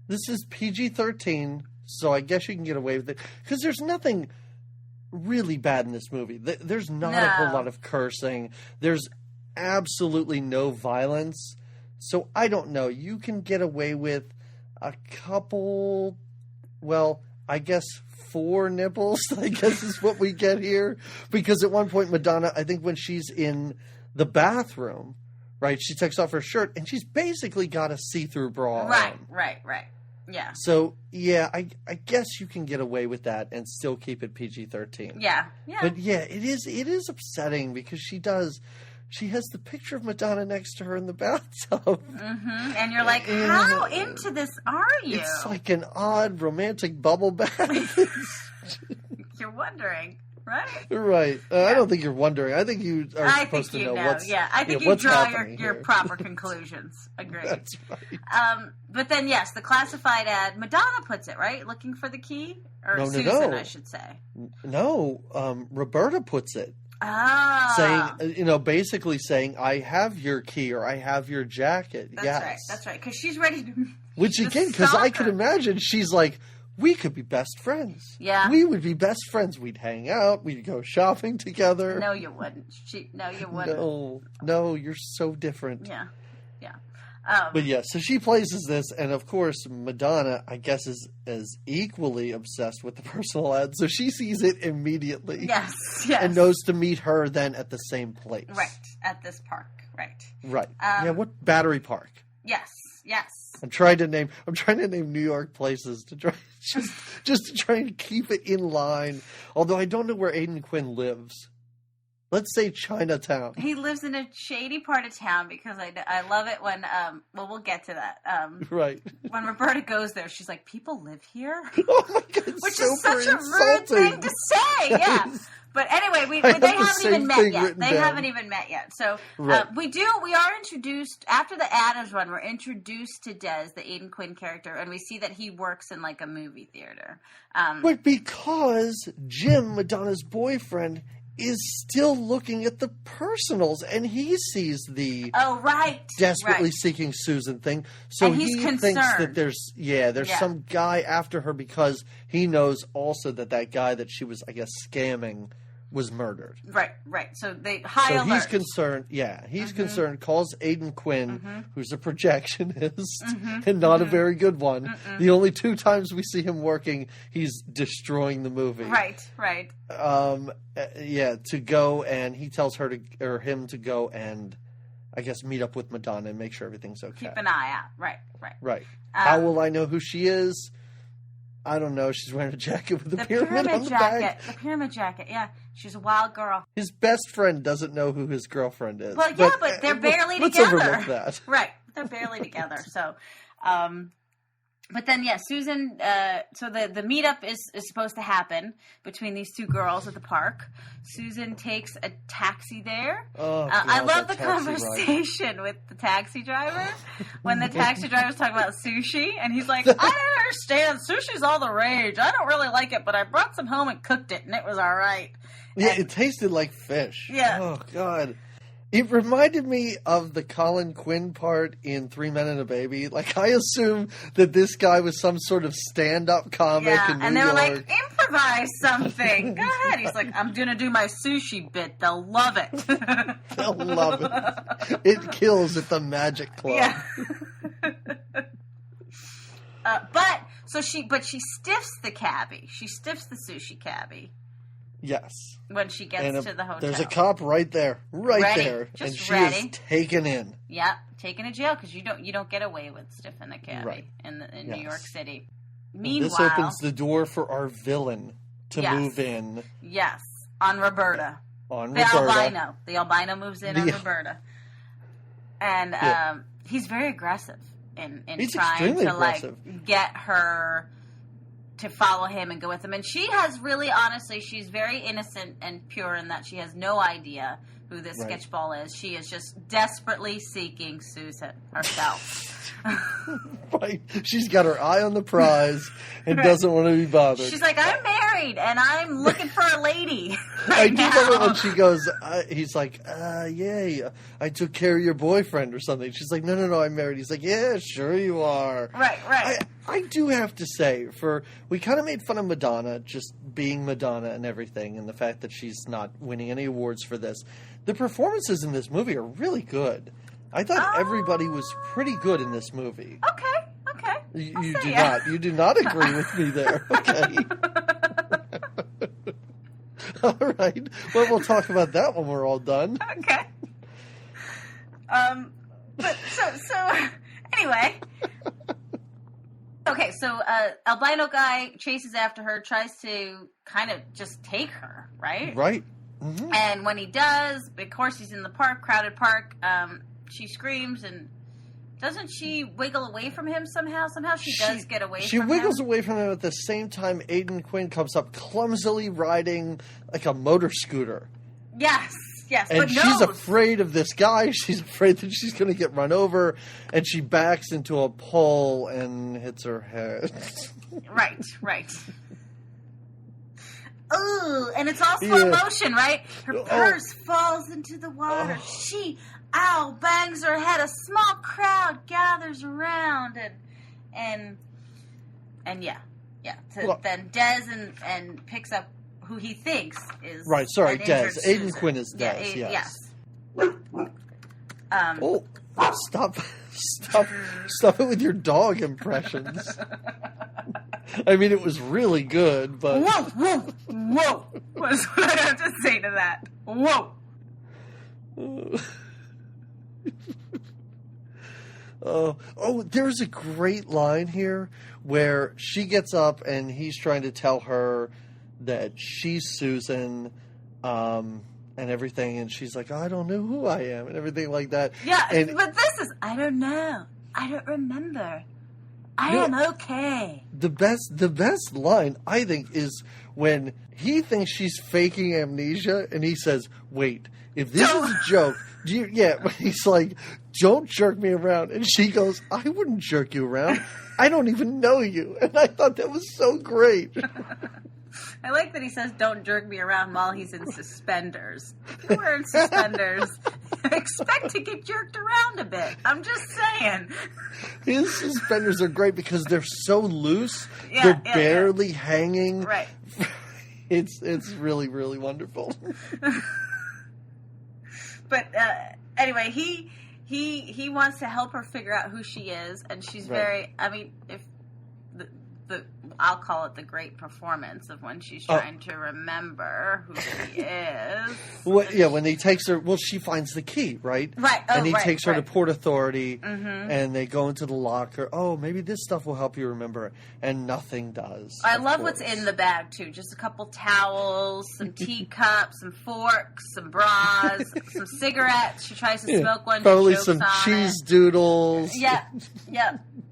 this is PG-13, so I guess you can get away with it. Because there's nothing... really bad in this movie. There's not a whole lot of cursing. There's absolutely no violence. So I don't know. You can get away with a couple, I guess 4 nipples, I guess is what we get here. Because at one point Madonna, I think when she's in the bathroom, right, she takes off her shirt and she's basically got a see-through bra on. Right. Yeah. So, yeah, I guess you can get away with that and still keep it PG-13. Yeah. But, yeah, it is upsetting because she has the picture of Madonna next to her in the bathtub. Mm-hmm. And you're like, how into this are you? It's like an odd romantic bubble bath. You're wondering. Right. Right. I don't think you're wondering. I think you are supposed to know what's I think you draw your proper conclusions. Agreed. That's right. But then, yes, the classified ad, Madonna puts it, right? Looking for the key? Or Susan, I should say. No, Roberta puts it. Ah. Saying, basically saying, I have your key or I have your jacket. That's right. Because she's ready to... Which, again, because I could imagine she's like... We could be best friends. Yeah. We would be best friends. We'd hang out. We'd go shopping together. No, you wouldn't. No, you wouldn't. No, you're so different. Yeah. But yeah, so she places this, and of course, Madonna, I guess, is equally obsessed with the personal ad, so she sees it immediately. Yes. And knows to meet her then at the same place. Right, at this park, right. Right. What Battery Park? Yes. I'm trying to name New York places to try just to try and keep it in line. Although I don't know where Aidan Quinn lives. Let's say Chinatown. He lives in a shady part of town because I love it when we'll get to that. Right. When Roberta goes there, she's like, "People live here," oh my God, which is such a rude thing to say. Yeah. But anyway, I have they the haven't same even met thing yet. written They down. haven't even met yet. So Right. we are introduced after the Addams run. We're introduced to Des, the Aidan Quinn character, and we see that he works in like a movie theater. But because Jim, Madonna's boyfriend, is still looking at the personals, and he sees the Oh, right. desperately right. seeking Susan thing. So And he's he thinks concerned. that there's some guy after her because he knows also that guy that she was, I guess, scamming was murdered. Right. So they high So alert. he's concerned. Yeah, he's concerned. Calls Aidan Quinn, who's a projectionist and not a very good one. The only 2 times we see him working, he's destroying the movie. Right. To go, and he tells him to go and, I guess, meet up with Madonna and make sure everything's okay. Keep an eye out. Right. How will I know who she is? I don't know. She's wearing a jacket with a The pyramid on the back. The pyramid jacket. Yeah, she's a wild girl. His best friend doesn't know who his girlfriend is. Well, yeah, but they're barely let's together. overlook that. Right, they're barely together. So, but then Susan. So the meetup is supposed to happen between these 2 girls at the park. Susan takes a taxi there. Oh, God, I love the that taxi ride. conversation with the taxi driver when the taxi driver's talking about sushi, and he's like, "I don't understand. Sushi's all the rage. I don't really like it, but I brought some home and cooked it, and it was all right." Yeah, And- it tasted like fish. Yeah. Oh, God. It reminded me of the Colin Quinn part in 3 Men and a Baby. Like, I assume that this guy was some sort of stand-up comic in New and they were York. like, improvise something. Go ahead. He's like, I'm going to do my sushi bit. They'll love it. They'll love it. It kills at the Magic Club. Yeah. But she stiffs the cabbie. She stiffs the sushi cabbie Yes. when she gets to the hotel. There's a cop right there. Ready. There. Just and she ready. is taken in. Yeah, taken to jail because you don't get away with stiffing the cabbie Right. in Yes. New York City. This Meanwhile, opens the door for our villain to Yes. move in yes, on Roberta. on The Roberta. albino. The albino moves in on The- Roberta. And Yeah. he's very aggressive in He's trying extremely to aggressive. get her to follow him and go with him. And she has really, honestly, she's very innocent and pure in that she has no idea who this Right. sketchball is. She is just desperately seeking Susan herself. Right. She's got her eye on the prize and Right. doesn't want to be bothered. She's like, I'm married and I'm looking for a lady. I right do love it now. when she goes, he's like, yeah, I took care of your boyfriend or something. She's like, no, I'm married. He's like, yeah, sure you are. Right. I do have to say, we kind of made fun of Madonna just being Madonna and everything, and the fact that she's not winning any awards for this. The performances in this movie are really good. I thought everybody was pretty good in this movie. Okay. You do not agree with me there. Okay. All right. Well, we'll talk about that when we're all done. Okay. But so anyway. Okay, so albino guy chases after her, tries to kind of just take her, right? Right. Mm-hmm. And when he does, of course he's in the park, crowded park, she screams, and doesn't she wiggle away from him somehow? Somehow she does get away from him. She wiggles away from him at the same time Aidan Quinn comes up clumsily riding like a motor scooter. Yes, And but she's knows. afraid of this guy. She's afraid that she's going to get run over, and she backs into a pole and hits her head. Right. Ooh, and it's all slow motion, right? Her purse falls into the water. She, bangs her head. A small crowd gathers around, and yeah. Then Des and picks up who he thinks is Right. Sorry, an Des. injured Aidan Susan. Quinn is Des. Yeah, yes. Yes. Stop it with your dog impressions. I mean, it was really good, but Whoa! Was what I have to say to that. Whoa! There's a great line here where she gets up and he's trying to tell her that she's Susan, and everything, and she's like, I don't know who I am, and everything like that. Yeah, and but this is, I don't know. I don't remember. I am okay. The best line, I think, is when he thinks she's faking amnesia, and he says, "Wait, if this is a joke, he's like, don't jerk me around." And she goes, "I wouldn't jerk you around. I don't even know you." And I thought that was so great. I like that he says, "Don't jerk me around," while he's in suspenders. If you're wearing suspenders, expect to get jerked around a bit. I'm just saying. His suspenders are great because they're so loose. They're barely hanging. Right. It's really, really wonderful. But anyway, he wants to help her figure out who she is, and she's very. I mean, if the I'll call it the great performance of when she's trying to remember who she is. When he takes her, she finds the key, right? Right. And he takes her to Port Authority, and they go into the locker. Oh, maybe this stuff will help you remember it. And nothing does. I love what's in the bag, too. Just a couple towels, some teacups, some forks, some bras, some cigarettes. She tries to smoke one. Probably some cheese doodles. Yeah.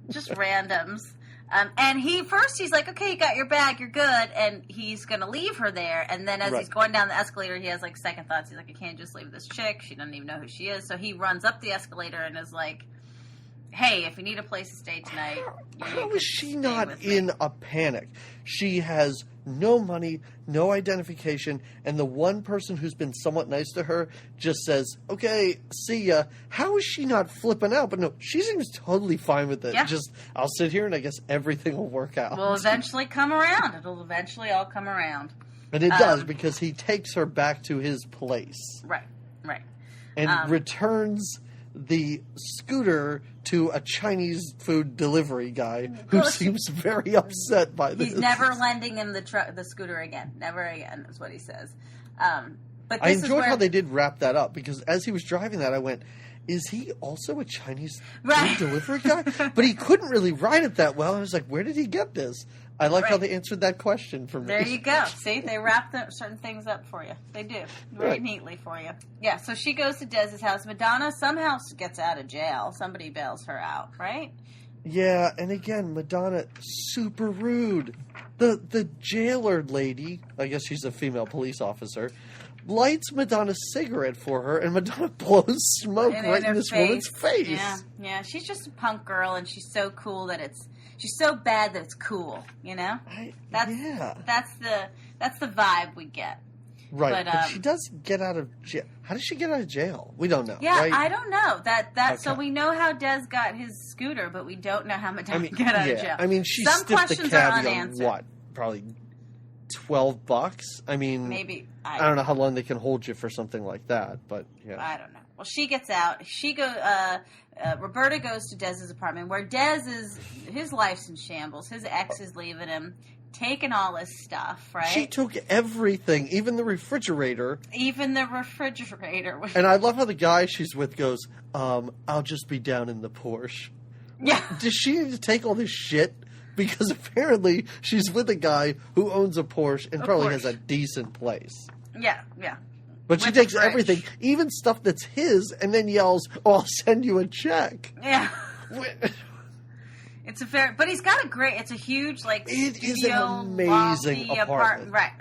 Just randoms. And he's like, "Okay, you got your bag, you're good," and he's going to leave her there. And then as he's going down the escalator, he has like second thoughts. He's like, "I can't just leave this chick. She doesn't even know who she is." So he runs up the escalator and is like, "Hey, if you need a place to stay tonight, how is she not in a panic? She has no money, no identification, and the one person who's been somewhat nice to her just says, 'Okay, see ya.' How is she not flipping out?" But no, she seems totally fine with it. Yeah. Just, I'll sit here and I guess everything will work out. Will eventually come around. It'll eventually all come around. And it does, because he takes her back to his place. Right. And returns the scooter to a Chinese food delivery guy who seems very upset by this. He's never lending him the scooter again. Never again is what he says. But I enjoyed how they did wrap that up, because as he was driving that, I went, is he also a Chinese food delivery guy? But he couldn't really write it that well. I was like, where did he get this? I like how they answered that question for me. There you go. See, they wrap certain things up for you. They do. Very neatly for you. Yeah, so she goes to Dez's house. Madonna somehow gets out of jail. Somebody bails her out, right? Yeah, and again, Madonna, super rude. The jailer lady, I guess she's a female police officer, lights Madonna's cigarette for her, and Madonna blows smoke right in this woman's face. Yeah. She's just a punk girl, and she's so cool that she's so bad that it's cool, you know? That's the vibe we get. Right, but she does get out of jail. How does she get out of jail? We don't know. Yeah, right? I don't know. Okay. So we know how Dez got his scooter, but we don't know how Madonna got out of jail. I mean, she stiffed the cabbie on what? Probably $12. I mean, maybe. I don't know how long they can hold you for something like that, but yeah. I don't know. Well, she gets out. Roberta goes to Dez's apartment, where his life's in shambles. His ex is leaving him, taking all his stuff, right? She took everything, even the refrigerator. And I love how the guy she's with goes, "I'll just be down in the Porsche." Yeah. Does she need to take all this shit? Because apparently she's with a guy who owns a Porsche and probably has a decent place. Yeah. But she takes everything, even stuff that's his, and then yells, "Oh, I'll send you a check." Yeah. But he's got it's a huge, it is an amazing apartment. Right.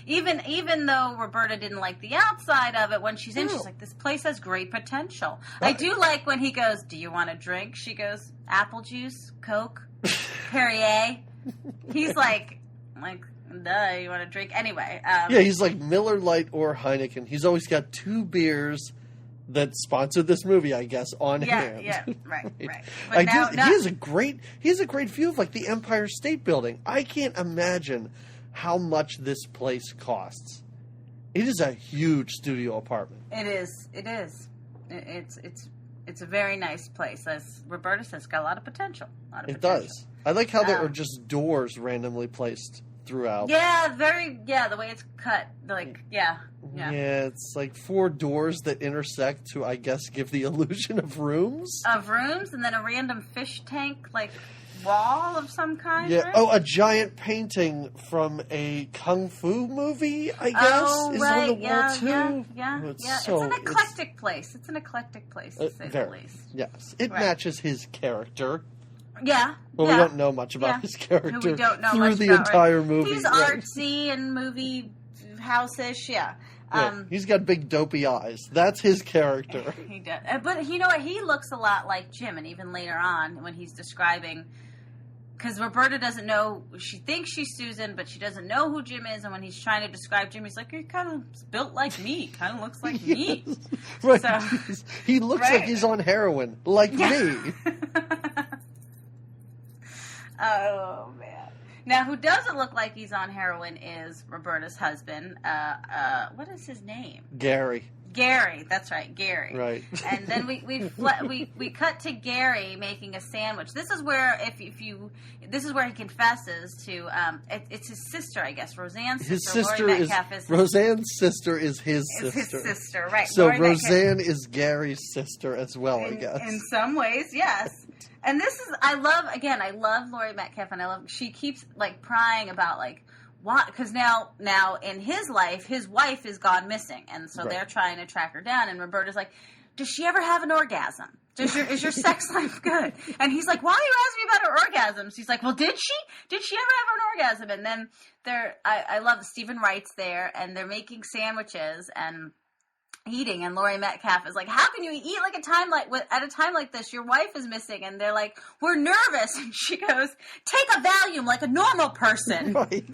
Even though Roberta didn't like the outside of it, when she's in, she's like, this place has great potential. Right. I do like when he goes, "Do you want a drink?" She goes, "Apple juice, Coke, Perrier." He's like, duh, you want a drink? Anyway. He's like Miller Lite or Heineken. He's always got 2 beers that sponsored this movie, I guess, on hand. Yeah, right. But he has a great view of the Empire State Building. I can't imagine how much this place costs. It is a huge studio apartment. It is. It's a very nice place. As Roberta says, it's got a lot of potential. It does. I like how there are just doors randomly placed throughout. The way it's cut. Yeah, it's 4 doors that intersect to, I guess, give the illusion of rooms. And then a random fish tank, wall of some kind. Yeah. Right? Oh, a giant painting from a kung fu movie, I guess, is on the wall too. Yeah. It's an eclectic place. It's an eclectic place, to say the least. Yes. It matches his character. Yeah. Well, we don't know much about his character Who we don't know through much the about, entire right? movie. He's right. artsy and movie house-ish, yeah. Yeah, he's got big dopey eyes. That's his character. He does. But you know what? He looks a lot like Jim, and even later on when he's describing... Because Roberta doesn't know, she thinks she's Susan, but she doesn't know who Jim is. And when he's trying to describe Jim, he's like, he kind of built like me. Kind of looks like me. Right. So, he looks like he's on heroin, like me. Oh, man. Now, who doesn't look like he's on heroin is Roberta's husband. What is his name? Gary, that's right, Gary. Right. And then we cut to Gary making a sandwich. This is where this is where he confesses to it's his sister, I guess, Roseanne's sister. His sister Laurie Metcalf is Roseanne's sister is his sister. His sister, right? So Laurie Roseanne Metcalf, is Gary's sister as well, I guess. in some ways, yes. And this is I love Laurie Metcalf, and she keeps like prying about like. Why? Because now in his life, his wife is gone missing, and so they're trying to track her down. And Roberta's like, "Does she ever have an orgasm? Is your sex life good?" And he's like, "Why are you asking me about her orgasms?" He's like, "Well, did she? Did she ever have an orgasm?" And then I love Stephen Wright's there, and they're making sandwiches and eating, and Laurie Metcalf is like, "How can you eat like at a time like this? Your wife is missing." And they're like, "We're nervous." And she goes, "Take a Valium like a normal person." Right.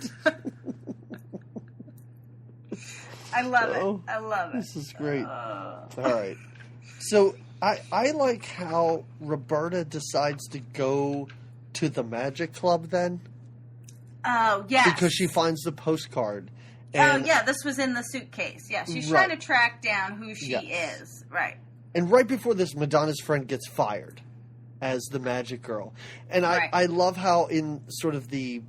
I love it. This is great. All right. So I like how Roberta decides to go to the Magic Club then. Oh, yes. Because she finds the postcard. And, this was in the suitcase. Yeah, she's trying to track down who she is. Right. And right before this, Madonna's friend gets fired as the magic girl. And I love how in sort of I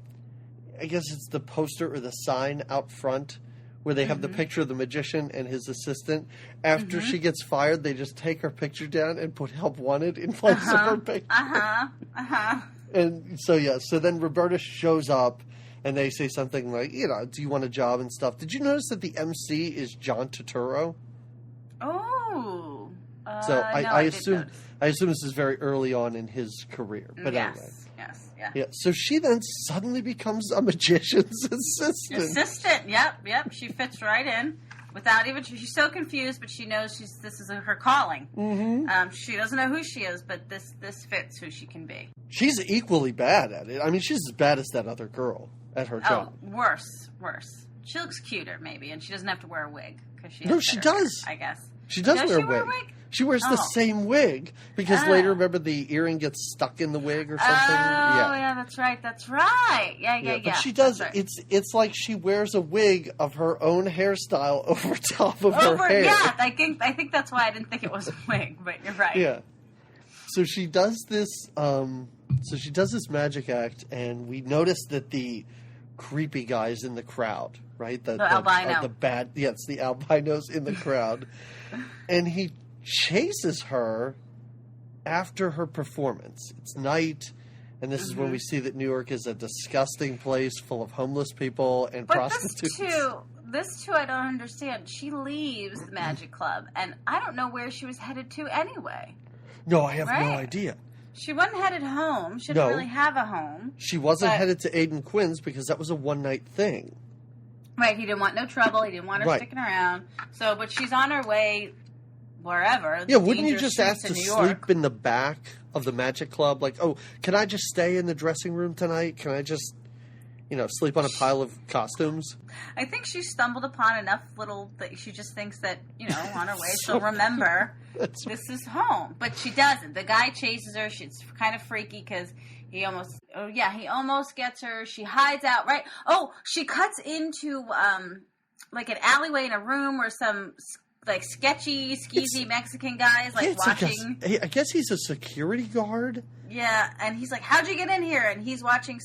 guess it's the poster or the sign out front where they have the picture of the magician and his assistant. After she gets fired, they just take her picture down and put help wanted in place of her picture. And so then Roberta shows up. And they say something like, do you want a job and stuff? Did you notice that the MC is John Turturro? Oh. So I assume this is very early on in his career. But anyway. Yes. Yeah. So she then suddenly becomes a magician's assistant. Yep. She fits right in. Without even, she's so confused, but she knows this is her calling. Mm-hmm. She doesn't know who she is, but this fits who she can be. She's equally bad at it. I mean, she's as bad as that other girl at her job. Worse. She looks cuter, maybe, and she doesn't have to wear a wig. She does. I guess. She does wear a wig. She wears the same wig because later, remember, the earring gets stuck in the wig or something? Yeah, that's right. Yeah. But she does. Right. It's like she wears a wig of her own hairstyle over top of her hair. Yeah, I think that's why I didn't think it was a wig, but you're right. Yeah. So she does this. She does this magic act, and we notice that the creepy guys in the crowd, right? The albino. It's the albinos in the crowd, and he chases her after her performance. It's night, and this is when we see that New York is a disgusting place full of homeless people and prostitutes. This too, I don't understand. She leaves the Magic Club, and I don't know where she was headed to anyway. No, I have no idea. She wasn't headed home. She didn't really have a home. She wasn't headed to Aidan Quinn's because that was a one-night thing. Right, he didn't want no trouble. He didn't want her sticking around. So, but she's on her way wherever. Yeah, wouldn't you just ask to sleep in the back of the Magic Club? Like, can I just stay in the dressing room tonight? Can I just, sleep on a pile of costumes? I think she stumbled upon enough that she just thinks that, on her way she'll remember this is home. But she doesn't. The guy chases her. She's kind of freaky because he almost gets her. She hides out, right? Oh, she cuts into, like an alleyway in a room where some sketchy, skeezy Mexican guys watching. I guess he's a security guard. Yeah, and he's like, "How'd you get in here?" And he's watching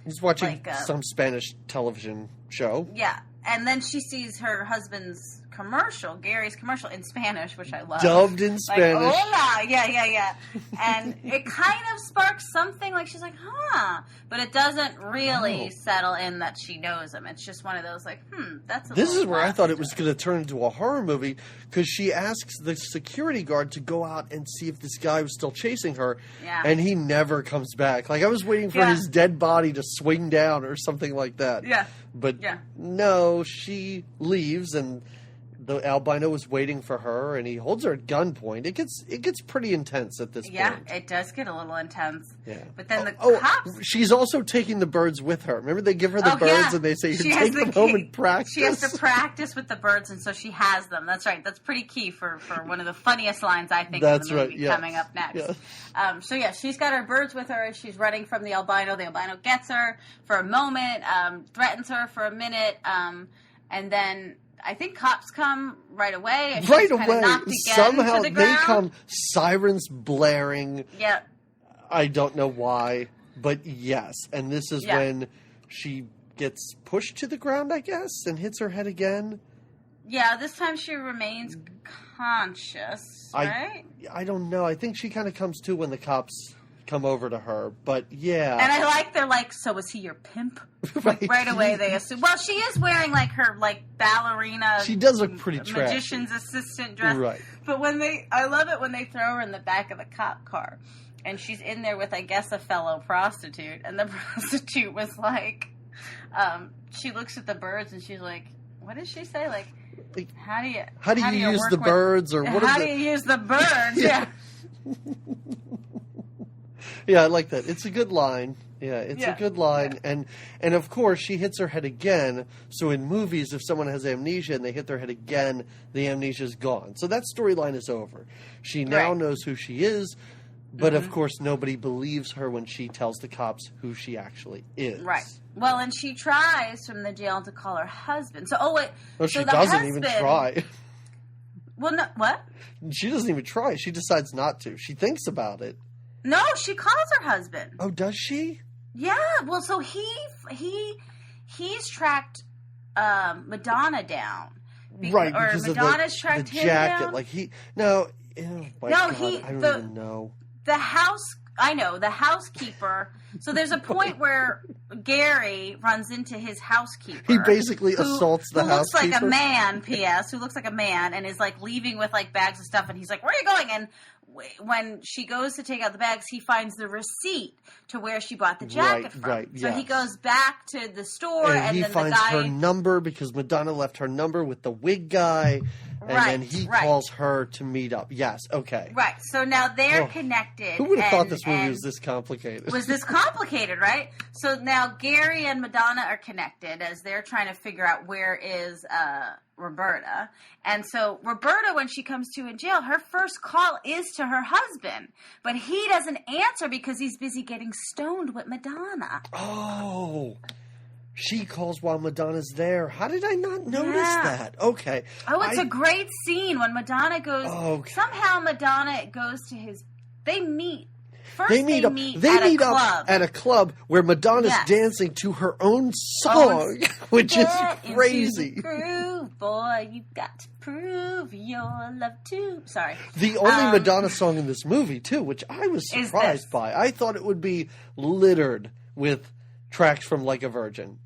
He's watching some Spanish television show. Yeah, and then she sees her husband's commercial, Gary's commercial in Spanish, which I love. Dubbed in Spanish. Like, hola! Yeah. And it kind of sparks something, like she's like, huh. But it doesn't really settle in that she knows him. It's just one of those, like, that's a This is where I thought it it was going to turn into a horror movie, because she asks the security guard to go out and see if this guy was still chasing her, and he never comes back. Like, I was waiting for his dead body to swing down or something like that. Yeah. But no, she leaves, and the albino was waiting for her, and he holds her at gunpoint. It gets pretty intense at this point. Yeah, it does get a little intense. Yeah. But then the cops... She's also taking the birds with her. Remember, they give her the birds, and they say, you take them home and practice? She has to practice with the birds, and so she has them. That's right. That's pretty key for one of the funniest lines, I think, in the movie coming up next. Yeah. She's got her birds with her. She's running from the albino. The albino gets her for a moment, threatens her for a minute, and then... I think cops come right away. And right she's away. Knocked again Somehow to the they ground. come, sirens blaring. Yeah. I don't know why, but yes. And this is when she gets pushed to the ground, I guess, and hits her head again. Yeah, this time she remains conscious, right? I don't know. I think she kind of comes to when the cops come over to her, but yeah. And I like, they're like, so was he your pimp? Right away they assume. Well, she is wearing like her like ballerina. She does look pretty trashy. Magician's assistant dress. Right. But I love it when they throw her in the back of the cop car. And she's in there with, I guess, a fellow prostitute. And the prostitute was like, she looks at the birds and she's like, what did she say? Like, how do you use the birds, or what? How do you use the birds? Yeah. Yeah, I like that. It's a good line. Yeah, it's a good line. Yeah. And of course, she hits her head again. So in movies, if someone has amnesia and they hit their head again, the amnesia's gone. So that storyline is over. She now knows who she is, but of course, nobody believes her when she tells the cops who she actually is. Right. Well, and she tries from the jail to call her husband. So, she doesn't even try. Well, no, what? She doesn't even try. She decides not to. She thinks about it. No, she calls her husband. Oh, does she? Yeah. Well, so he's tracked Madonna down. Right, because Madonna's of tracked the him jacket. down. Like I don't even know. The housekeeper. So there's a point where Gary runs into his housekeeper. He basically assaults the housekeeper. Who looks like a man, P.S., who looks like a man, and is like leaving with like bags of stuff, and he's like, where are you going? And when she goes to take out the bags, he finds the receipt to where she bought the jacket from. Right, so he goes back to the store, and he then finds the guy... her number, because Madonna left her number with the wig guy, and then he calls her to meet up. Yes, okay. Right, so now they're connected. Who would have thought this movie was this complicated? Was this complicated, right? So now Gary and Madonna are connected as they're trying to figure out where is Roberta. And so Roberta, when she comes to in jail, her first call is to her husband. But he doesn't answer because he's busy getting stoned with Madonna. Oh, she calls while Madonna's there. How did I not notice that? Okay. Oh, it's a great scene when Madonna goes... Okay. Somehow Madonna goes to his... They meet... First, they meet up at a club where Madonna's dancing to her own song, which is crazy. Into the groove, boy, you got to prove your love too. Sorry. The only Madonna song in this movie, too, which I was surprised by. I thought it would be littered with tracks from Like a Virgin.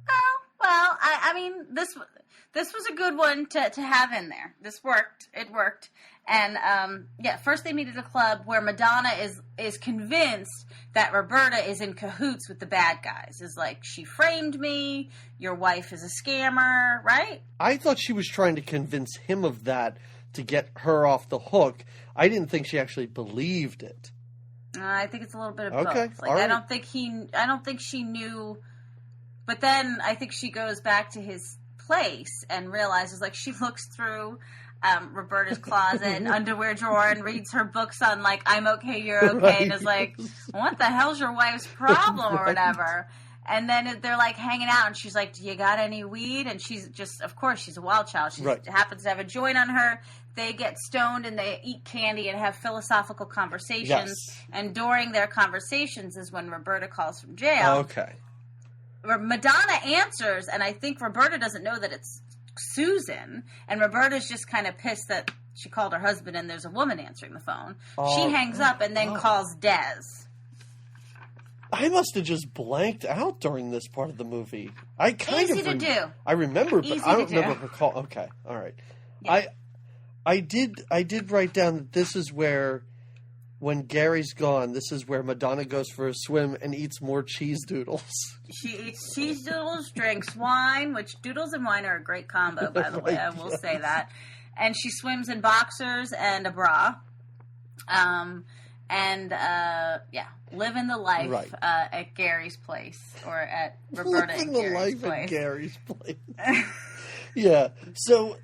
Oh, well, I mean, this was a good one to have in there. This worked. It worked. And, first they meet at a club where Madonna is convinced that Roberta is in cahoots with the bad guys. Is like, she framed me, your wife is a scammer, right? I thought she was trying to convince him of that to get her off the hook. I didn't think she actually believed it. I think it's a little bit of both. Like, right. I don't think she knew, but then I think she goes back to his place and realizes, like, she looks through Roberta's closet and underwear drawer and reads her books on, like, I'm okay, you're okay, and is like, what the hell's your wife's problem or whatever? And then they're, like, hanging out, and she's like, do you got any weed? And she's just, of course, she's a wild child. She happens to have a joint on her. They get stoned, and they eat candy and have philosophical conversations. Yes. And during their conversations is when Roberta calls from jail. Okay. Madonna answers, and I think Roberta doesn't know that it's Susan, and Roberta's just kind of pissed that she called her husband and there's a woman answering the phone. She hangs up and then calls Des. I must have just blanked out during this part of the movie. I kind Easy to do. I remember, but Easy I don't to do. remember her call. Okay, all right. Yeah. I did write down that this is where, when Gary's gone, this is where Madonna goes for a swim and eats more cheese doodles. She eats cheese doodles, drinks wine, which doodles and wine are a great combo, by the way. I will say that. And she swims in boxers and a bra. Living the life at Gary's place, or at Roberta and Gary's place. At Gary's place. Yeah. So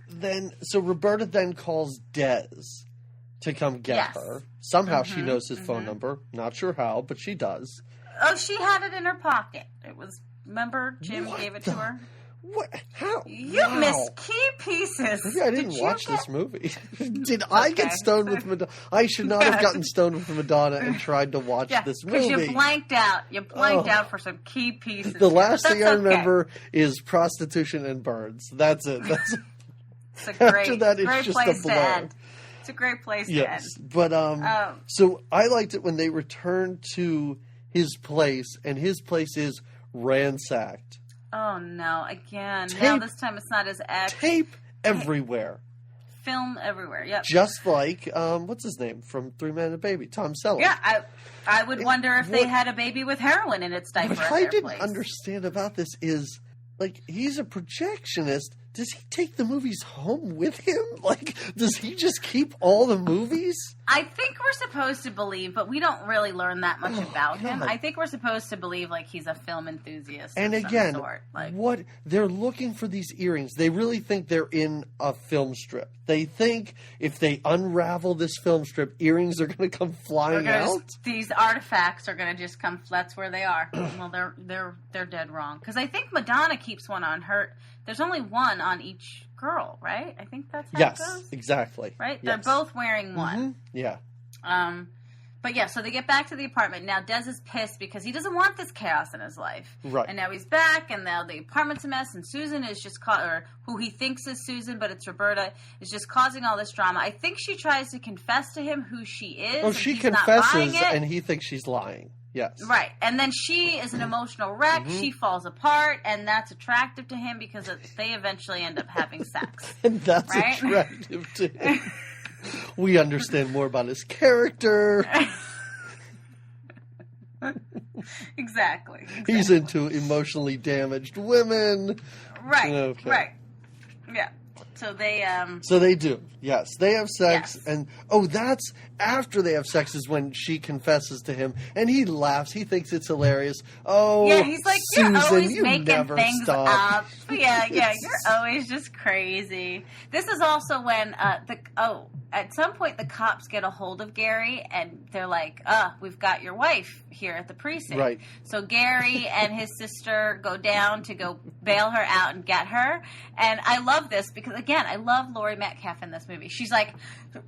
Roberta then calls Des to come get her. Somehow she knows his phone number. Not sure how, but she does. Oh, she had it in her pocket. It was. Remember, Jim gave it to her. What? How? You missed key pieces. Maybe I didn't watch this movie. Did I get stoned with Madonna? I should not have gotten stoned with Madonna and tried to watch this movie. Because you blanked out. You blanked out for some key pieces. The last thing I remember is prostitution and birds. That's it. It's a great, after that, it's great just place a blur. to end. It's a great place to end. But so I liked it when they returned to his place, and his place is ransacked. Oh, no. Again. Now this time it's not his ex. Tape everywhere. Film everywhere. Yep. Just like, what's his name from Three Men and a Baby? Tom Selleck. Yeah, I would wonder if they had a baby with heroin in its diaper. What I didn't understand about this is, like, he's a projectionist. Does he take the movies home with him? Like, does he just keep all the movies? I think we're supposed to believe, but we don't really learn that much about him. I think we're supposed to believe, like, he's a film enthusiast and of again, some sort. Like, what they're looking for these earrings. They really think they're in a film strip. They think if they unravel this film strip, earrings are going to come flying out. These artifacts are going to just come. That's where they are. Well, they're dead wrong, because I think Madonna keeps one on her. There's only one on each girl, right? I think that's how it goes. Yes, exactly. Right? Yes. They're both wearing one. Mm-hmm. Yeah. But yeah, so they get back to the apartment. Now Des is pissed because he doesn't want this chaos in his life. Right. And now he's back, and now the apartment's a mess, and Susan is just or who he thinks is Susan, but it's Roberta, is just causing all this drama. I think she tries to confess to him who she is. Oh, she confesses, and he thinks she's lying. Yes. Right. And then she is an emotional wreck. Mm-hmm. She falls apart, and that's attractive to him because they eventually end up having sex. And that's attractive to him. We understand more about his character. Exactly. He's into emotionally damaged women. Right. Okay. Right. Yeah. So they So they do. Yes. They have sex and that's after they have sex is when she confesses to him and he laughs. He thinks it's hilarious. Oh, yeah, he's like, Susan, you're always you making never things stop. up. Yeah, you're always just crazy. This is also when at some point the cops get a hold of Gary and they're like, we've got your wife here at the precinct. Right. So Gary and his sister go down to go bail her out and get her. And I love this because, again, I love Laurie Metcalf in this movie. She's like,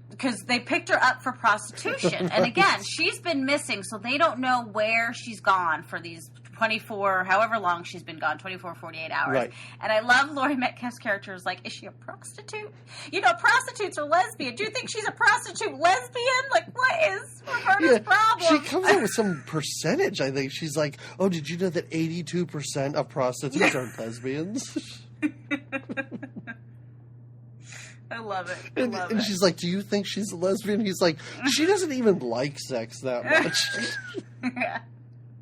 because they picked her up for prostitution. And again, she's been missing, so they don't know where she's gone for these 24, however long she's been gone, 24, 48 hours. Right. And I love Laurie Metcalf's character is like, is she a prostitute? You know, prostitutes are lesbian. Do you think she's a prostitute lesbian? Like, what is Roberta's problem? She comes up with some percentage, I think. She's like, oh, did you know that 82% of prostitutes are lesbians? I love it. And she's like, do you think she's a lesbian? He's like, she doesn't even like sex that much. Yeah.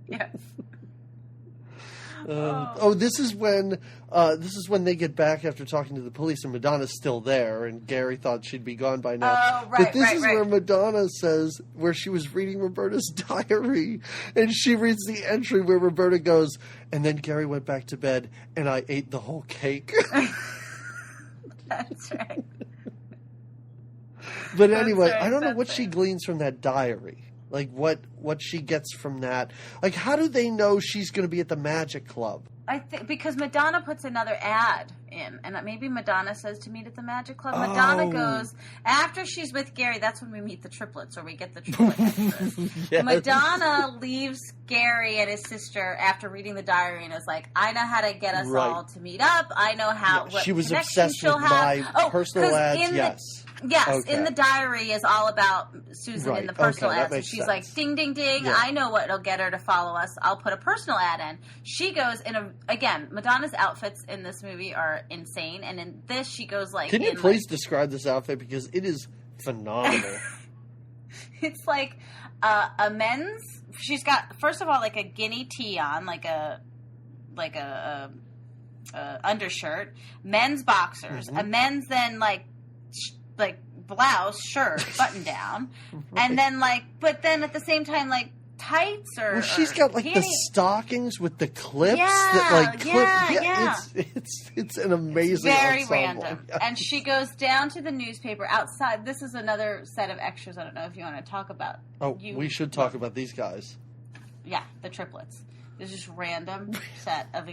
Yes. This is when they get back after talking to the police, and Madonna's still there, and Gary thought she'd be gone by now. Oh, right, but this is where Madonna says, where she was reading Roberta's diary, and she reads the entry where Roberta goes, and then Gary went back to bed, and I ate the whole cake. That's right. But anyway, I don't know what she gleans from that diary. Like, what she gets from that. Like, how do they know she's going to be at the Magic Club? I think because Madonna puts another ad in, and maybe Madonna says to meet at the Magic Club. Madonna goes after she's with Gary. That's when we meet the triplets, or we get the triplets. Yes. Madonna leaves Gary and his sister after reading the diary, and is like, "I know how to get us all to meet up. I know how." Yeah, what she was connection obsessed she'll with have. my personal ads. Yes. Yes, Okay. in the diary is all about Susan in the personal that ads. And makes she's sense. like, ding, ding, ding, Yeah. I know what'll get her to follow us. I'll put a personal ad in. She goes again, Madonna's outfits in this movie are insane. And in this, she goes like... Can you please describe this outfit? Because it is phenomenal. It's like a men's... She's got, first of all, like a guinea tee on, like a undershirt, men's boxers, a men's then like blouse, shirt, button down, and then but then at the same time tights or. Well, she's got panties. the stockings with the clips it's an amazing very ensemble. random. Yes. And she goes down to the newspaper outside. This is another set of extras. I don't know if you want to talk about. We should talk about these guys. Yeah, the triplets. There's just random set of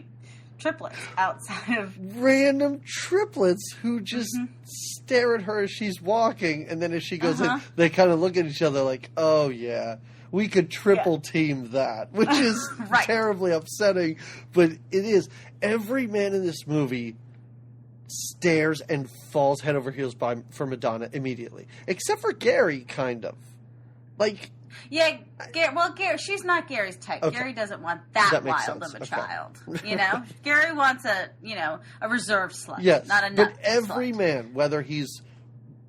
triplets outside of random triplets who just stare at her as she's walking, and then as she goes in, they kind of look at each other like, "Oh yeah, we could triple team that," which is right. terribly upsetting. But it is. Every man in this movie stares and falls head over heels for Madonna immediately, except for Gary, kind of like. Yeah, Gary, she's not Gary's type. Okay. Gary doesn't want that makes wild sense. of a Okay. child. You know, Gary wants a reserve slut. Yes, not a nut but every slut. man, whether he's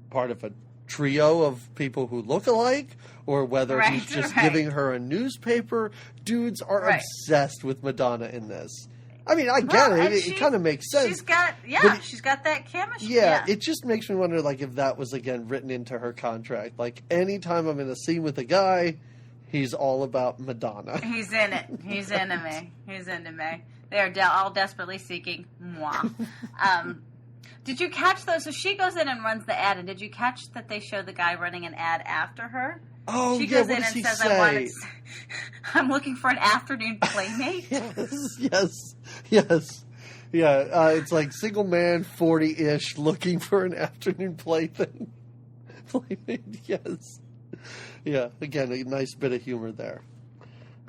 part of a trio of people who look alike, or whether he's just giving her a newspaper, dudes are obsessed with Madonna in this. I mean, I get it. It kind of makes sense. She's got that chemistry. Yeah, it just makes me wonder, if that was, again, written into her contract. Anytime I'm in a scene with a guy, he's all about Madonna. He's in it. He's into me. He's into me. They're all desperately seeking moi. Did you catch those? So she goes in and runs the ad, and did you catch that they show the guy running an ad after her? Oh, she yeah, goes what in does and he says, say? I'm looking for an afternoon playmate. Yes. Yeah, it's like single man, 40-ish, looking for an afternoon plaything. Playmate, yes. Yeah, again, a nice bit of humor there.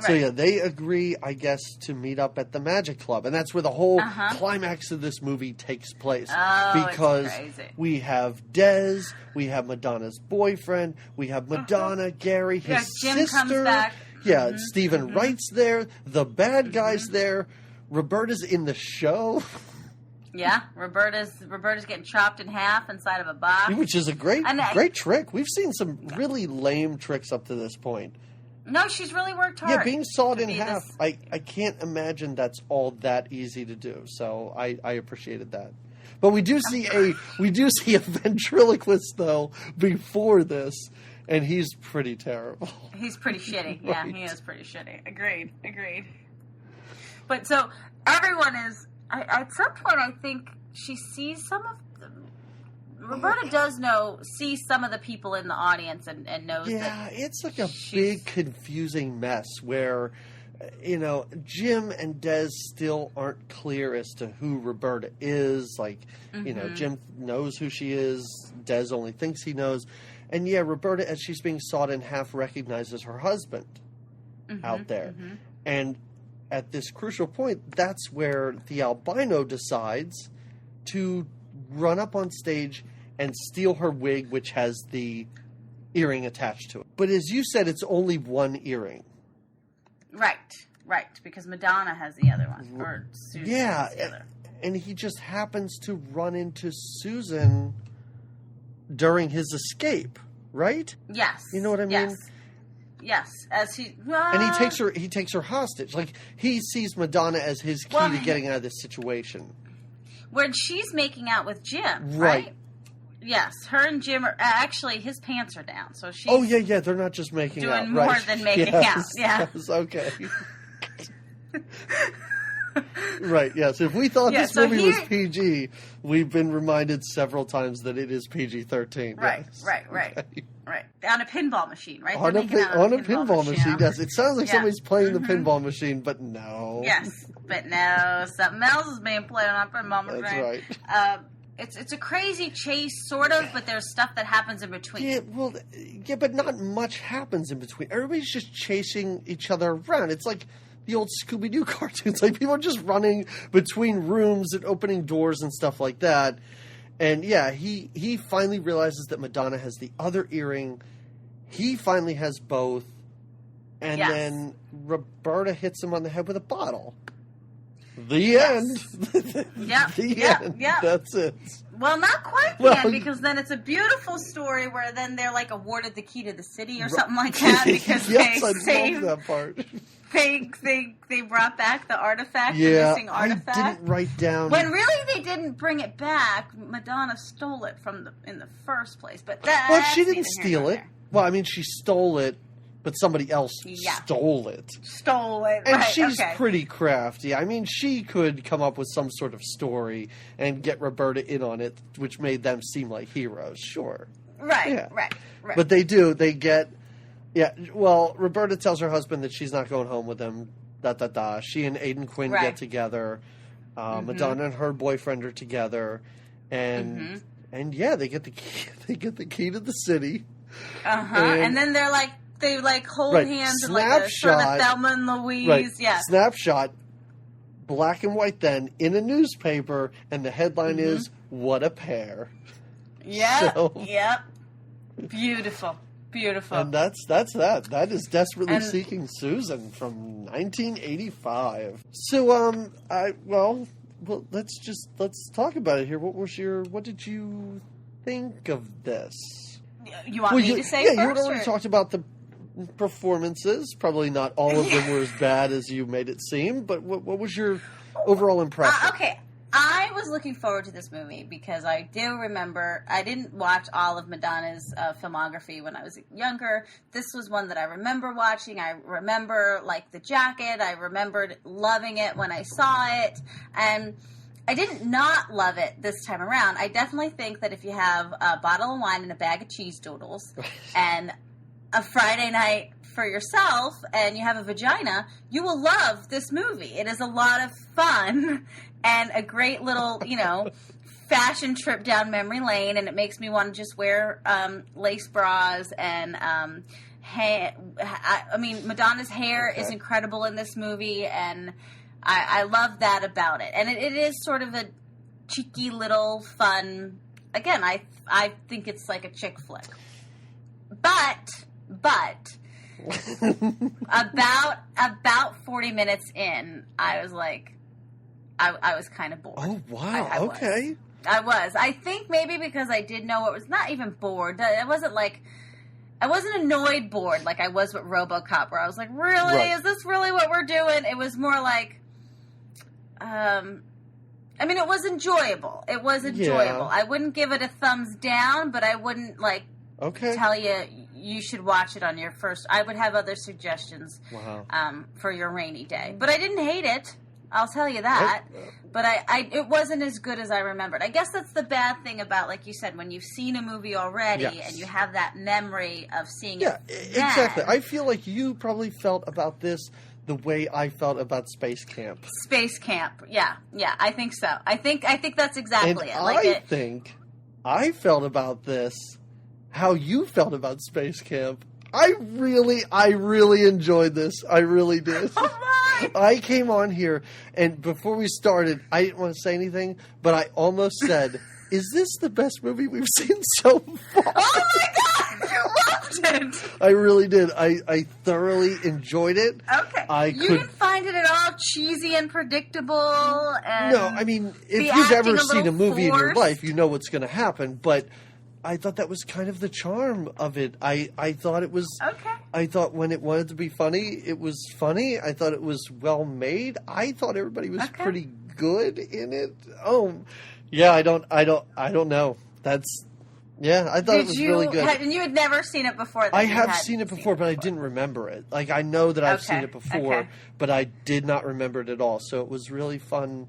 So, yeah, they agree, I guess, to meet up at the Magic Club. And that's where the whole climax of this movie takes place. Oh, because it's crazy. we have Des, we have Madonna's boyfriend, we have Madonna, Gary, his Jim sister. comes back. Yeah, Stephen Wright's there. The bad guy's there. Roberta's in the show. Yeah, Roberta's getting chopped in half inside of a box. Which is a great trick. We've seen some really lame tricks up to this point. No, she's really worked hard. Yeah, being sawed in half, I can't imagine that's all that easy to do. So I appreciated that. But we do see a ventriloquist though before this, and he's pretty terrible. He's pretty shitty. Yeah, he is pretty shitty. Agreed. But so everyone is. At some point, I think she sees some of them. Roberta does see some of the people in the audience and knows that. Yeah, it's like a big confusing mess where, Jim and Des still aren't clear as to who Roberta is. Jim knows who she is. Des only thinks he knows. And yeah, Roberta, as she's being sawed in half, recognizes her husband out there. And at this crucial point, that's where the albino decides to run up on stage and steal her wig, which has the earring attached to it. But as you said, it's only one earring. Right, because Madonna has the other one. Or Susan has the other. And he just happens to run into Susan during his escape, right? Yes. You know what I mean? Yes, as he... And he takes her hostage. He sees Madonna as his key to getting out of this situation. When she's making out with Jim, right? Yes, her and Jim are... Actually, his pants are down, so she's... Oh, yeah, they're not just making out. Doing more than making out, yeah. Yes, okay. Right, yes. If we thought this movie was PG, we've been reminded several times that it is PG-13. Right, yes. right. On a pinball machine, right? On a pinball machine, yes. It sounds like somebody's playing the pinball machine, but no. Yes. but no, something else is being played on Mama's That's Brain. right. It's a crazy chase, sort of, but there's stuff that happens in between. Yeah, but not much happens in between. Everybody's just chasing each other around. It's like the old Scooby-Doo cartoons. Like, people are just running between rooms and opening doors and stuff like that. And, yeah, he finally realizes that Madonna has the other earring. He finally has both. And then Roberta hits him on the head with a bottle. The end. The end. Yep. That's it. Well, not quite the end, because then it's a beautiful story where then they're like awarded the key to the city or something like that because yes, they I saved love that part. They brought back the artifact, the missing artifact. I didn't write down when really they didn't bring it back. Madonna stole it in the first place, but she didn't steal it. Well, I mean, she stole it. But somebody else stole it. And she's pretty crafty. I mean, she could come up with some sort of story and get Roberta in on it, which made them seem like heroes. Sure. Right. But they do. They get... Yeah, well, Roberta tells her husband that she's not going home with him. She and Aidan Quinn get together. Madonna and her boyfriend are together. And yeah, they get the key. They get the key to the city. And then they're like... They hold hands in like a sort of Thelma and Louise. Right. Yeah. Snapshot, black and white then, in a newspaper, and the headline is, "What a pair." Yep. Beautiful. And that's that. That is Desperately Seeking Susan from 1985. So, let's talk about it here. What did you think of this? You want me to say first? Yeah, you had already talked about the performances. Probably not all of them were as bad as you made it seem, but what was your overall impression? Okay. I was looking forward to this movie because I do remember, I didn't watch all of Madonna's filmography when I was younger. This was one that I remember watching. I remember, the jacket. I remembered loving it when I saw it. And I didn't not love it this time around. I definitely think that if you have a bottle of wine and a bag of cheese doodles and a Friday night for yourself and you have a vagina, you will love this movie. It is a lot of fun and a great little, fashion trip down memory lane, and it makes me want to just wear lace bras and Madonna's hair is incredible in this movie, and I love that about it. And it is sort of a cheeky little fun. Again, I think it's like a chick flick. But about 40 minutes in, I was like, I was kind of bored. Oh, wow. Okay. I was. I think maybe because I did know it was not even bored. I wasn't annoyed bored like I was with RoboCop, where I was like, really? Right. Is this really what we're doing? It was more like, it was enjoyable. It was enjoyable. I wouldn't give it a thumbs down, but I wouldn't tell you should watch it on your first. I would have other suggestions for your rainy day. But I didn't hate it. I'll tell you that. But it wasn't as good as I remembered. I guess that's the bad thing about, like you said, when you've seen a movie already and you have that memory of seeing it. Yeah, exactly. I feel like you probably felt about this the way I felt about Space Camp. Space Camp. Yeah, I think so. I think that's exactly it. I think I felt about this how you felt about Space Camp. I really enjoyed this. I really did. Oh my! I came on here, and before we started, I didn't want to say anything, but I almost said, is this the best movie we've seen so far? Oh my God! You loved it! I really did. I thoroughly enjoyed it. Okay. You didn't find it at all cheesy and predictable? And no, if you've ever seen a movie in your life, you know what's going to happen, but I thought that was kind of the charm of it. I thought it was... Okay. I thought when it wanted to be funny, it was funny. I thought it was well made. I thought everybody was pretty good in it. Oh, yeah, I don't know. That's... Yeah, I thought it was really good. And you had never seen it before? I have seen it before, but I didn't remember it. I know that I've seen it before, but I did not remember it at all. So it was really fun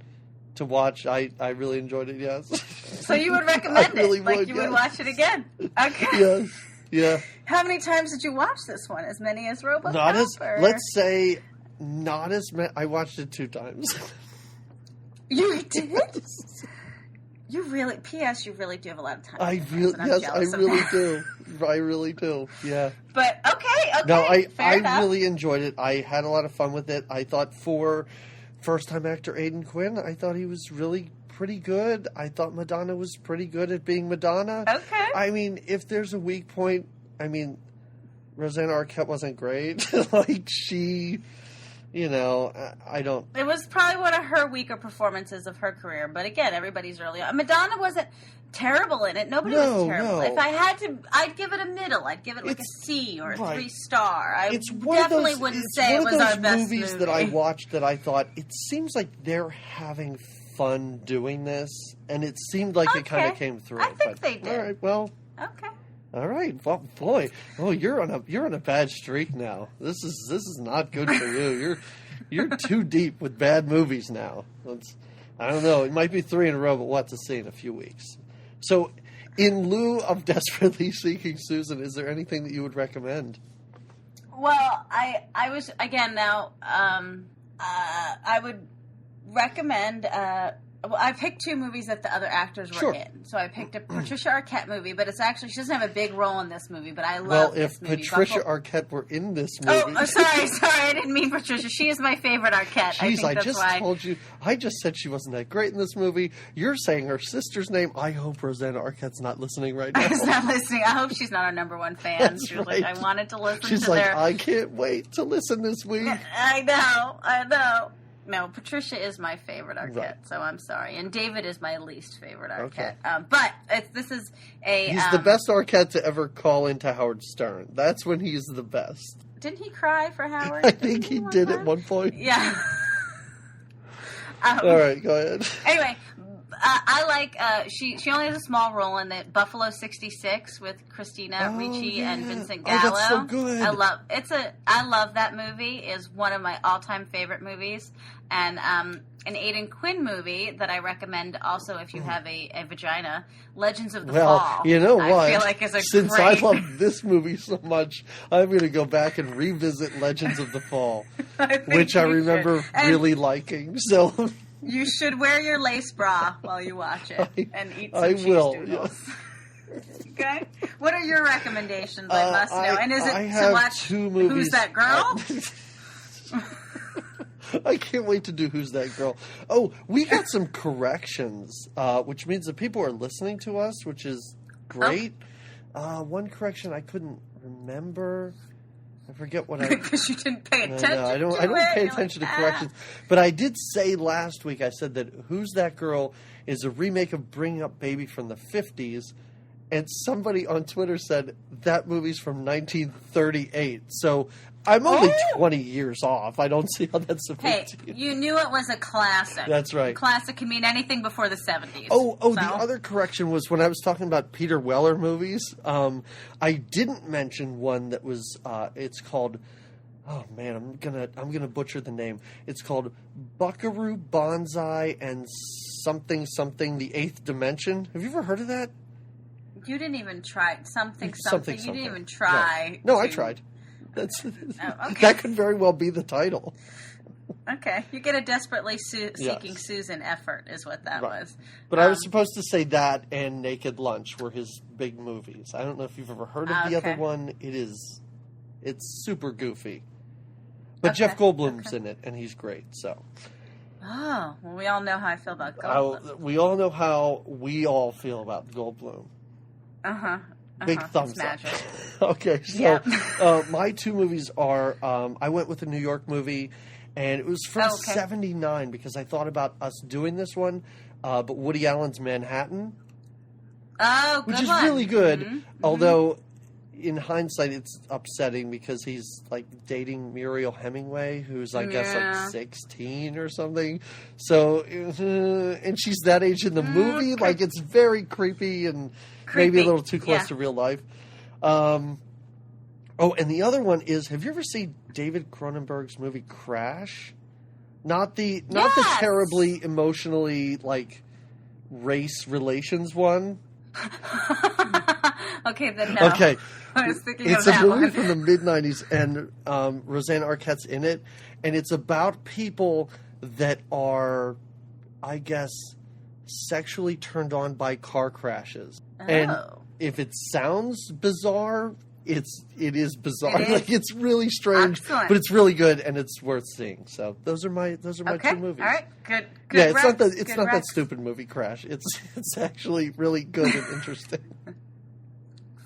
to watch. I really enjoyed it, yes. So you would recommend really it? You would watch it again? Okay. Yes. Yeah. How many times did you watch this one? As many as RoboCop? Not as... Let's say not as many. I watched it 2 times. You did? You really, P.S., you really do have a lot of time. I really do. I really do. Yeah. But, okay. No, I really enjoyed it. I had a lot of fun with it. I thought for first-time actor Aidan Quinn, I thought he was really pretty good. I thought Madonna was pretty good at being Madonna. Okay. I mean, if there's a weak point, Rosanna Arquette wasn't great. Like, she... I don't... It was probably one of her weaker performances of her career. But again, everybody's early on. Madonna wasn't terrible in it. Nobody was terrible. No. If I had to, I'd give it a middle. I'd give it like a C or a 3-star. I definitely wouldn't say it was our best movie. Movies that I watched that I thought, it seems like they're having fun doing this. And it seemed like it kind of came through. I think they did. All right, well... Okay. All right, well, boy, you're on a bad streak now. This is not good for you. You're too deep with bad movies now. I don't know. It might be 3 in a row, but we'll have to see in a few weeks. So, in lieu of Desperately Seeking Susan, is there anything that you would recommend? Well, I was again now. I would recommend. Well, I picked 2 movies that the other actors were in. So I picked a Patricia Arquette movie, but she doesn't have a big role in this movie, but I love this movie. Well, if Patricia Arquette were in this movie... Oh, sorry, I didn't mean Patricia. She is my favorite Arquette. Jeez, I just said she wasn't that great in this movie. You're saying her sister's name. I hope Rosanna Arquette's not listening right now. She's not listening. I hope she's not our number 1 fan. That's she was right. like, I wanted to listen She's to like, I can't wait to listen this week. I know. No, Patricia is my favorite Arquette, right. So I'm sorry. And David is my least favorite Arquette. Okay. But this is a... He's the best Arquette to ever call into Howard Stern. That's when he's the best. Didn't he cry for Howard? I think he did at one point. Yeah. All right, go ahead. Anyway, I like... she only has a small role in the Buffalo 66 with Christina Ricci and Vincent Gallo. Oh, that's so good. I love that movie. It's one of my all-time favorite movies. And an Aidan Quinn movie that I recommend also if you have a vagina, Legends of the Fall. Well, you know what? I feel like is a Since I love this movie so much, I'm going to go back and revisit Legends of the Fall, which I remember really liking. So you should wear your lace bra while you watch it and eat some cheese doodles. Yes. Okay. What are your recommendations? I must know. And is it to watch 2 movies. Who's That Girl? I can't wait to do Who's That Girl. Oh, we got some corrections, which means that people are listening to us, which is great. One correction I couldn't remember. I forget what because you didn't pay attention. I don't pay attention to corrections. But I did say last week, I said that Who's That Girl is a remake of Bringing Up Baby from the 50s. And somebody on Twitter said that movie's from 1938. So I'm only 20 years off. I don't see how that's a big deal. You knew it was a classic. That's right. Classic can mean anything before the 70s. The other correction was when I was talking about Peter Weller movies, I didn't mention one that was, it's called, oh man, I'm gonna butcher the name. It's called Buckaroo Banzai and something, The Eighth Dimension. Have you ever heard of that? You didn't even try something. You didn't even try. No, I tried. Okay. That could very well be the title. Okay. You get a Desperately Seeking Susan effort is what that was. But I was supposed to say that and Naked Lunch were his big movies. I don't know if you've ever heard of the other one. It's super goofy. But Jeff Goldblum's in it, and he's great, so... Oh, well, we all know how I feel about Goldblum. We all know how we all feel about Goldblum. Big thumbs up. Okay, so my 2 movies are, I went with a New York movie, and it was from 79 because I thought about us doing this one, but Woody Allen's Manhattan. Oh, good Which is one. really good, although in hindsight it's upsetting because he's like dating Muriel Hemmingway, who's I guess like 16 or something. So, and she's that age in the movie, like it's very creepy and maybe a little too close to real life. And the other one is, have you ever seen David Cronenberg's movie Crash? Not the terribly emotionally like race relations one. Okay, then no. Okay. I was thinking It's of a that movie one. from the mid-'90s, and Rosanna Arquette's in it, and it's about people that are, I guess, sexually turned on by car crashes. And if it sounds bizarre, it is bizarre. It is? Like, it's really strange, Excellent. but it's really good, and it's worth seeing. So those are my Okay. two movies. All right. Good. Yeah, it's not reps. that Good that reps. stupid movie Crash. It's actually really good and interesting.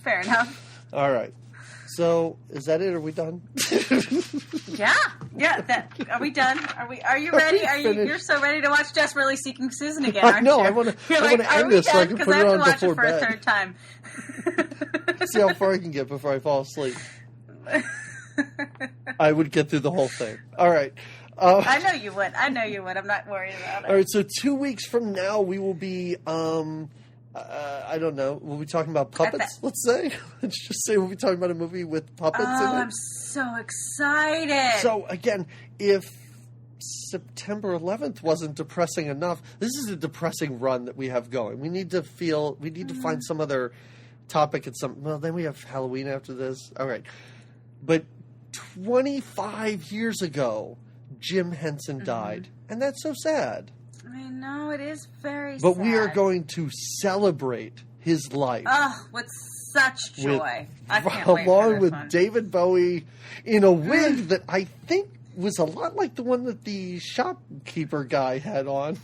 Fair enough. All right. So is that it? Are we done? Yeah. Are we done? Are you ready? finished? You're so ready to watch Desperately Seeking Susan again, I aren't know. you? I want to You're like, end this so I can because put I it have on to watch before it for a bed. third time. See how far I can get before I fall asleep. I would get through the whole thing. All right. I know you would. I'm not worried about it. All right. So 2 weeks from now, we will be. I don't know. We'll be talking about puppets. Let's say. Let's just say we'll be talking about a movie with puppets in it. I'm so excited. So again, if September 11th wasn't depressing enough, this is a depressing run that we have going. We need to find some other topic at some. Well, then we have Halloween after this. All right, but 25 years ago, Jim Henson died, and that's so sad. I know, it is very But sad. we are going to celebrate his life. with such joy. I can't wait for Along this with one. David Bowie in a wig that I think was a lot like the one that the shopkeeper guy had on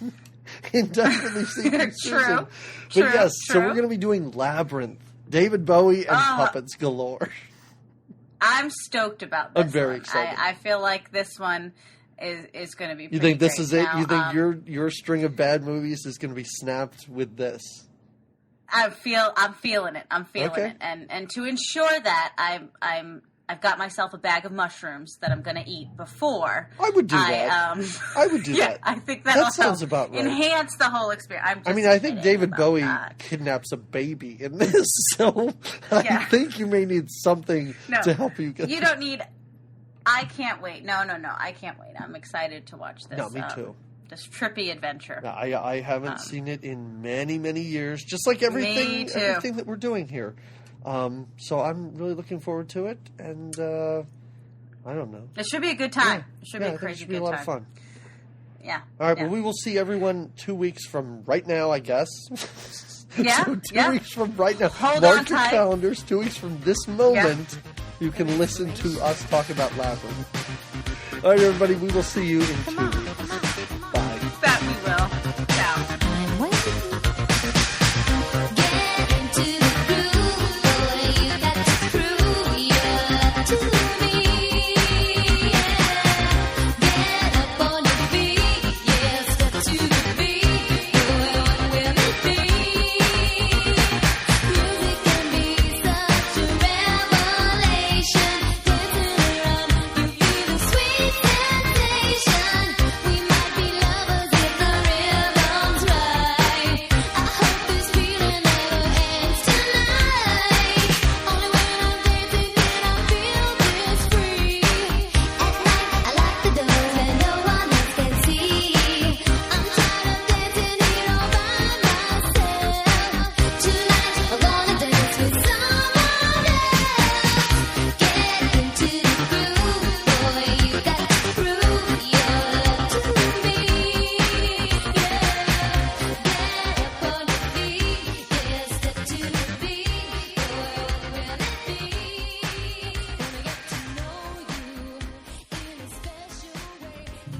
in Desperately Seeking Susan. But True, yes, so true. we're going to be doing Labyrinth, David Bowie, and puppets galore. I'm stoked about this I'm very one. excited. I feel like this one is going to be You pretty think this great. is it? Now, You think your string of bad movies is going to be snapped with this? I'm feeling it. I'm feeling Okay. it. And to ensure that I've got myself a bag of mushrooms that I'm going to eat before. I would do that. I would do yeah, that. I think that'll That sounds help about right. enhance the whole experience. I mean, I think David Bowie that. kidnaps a baby in this, so I Yeah. think you may need something to help you get. You don't need. I can't wait. No. I can't wait. I'm excited to watch this. No, me too. This trippy adventure. I haven't seen it in many, many years, just like everything that we're doing here. So I'm really looking forward to it, and I don't know. It should be a good time. Yeah. It should be a crazy it should be good a lot time. of fun. Yeah. All right, yeah. well, we will see everyone 2 weeks from right now, I guess. Yeah, So 2 weeks from right now. Hold Mark on your tight. calendars. 2 weeks from this moment, you can listen to us talk about Labyrinth. All right, everybody, we will see you in 2 weeks. Bye. That we will. Ciao.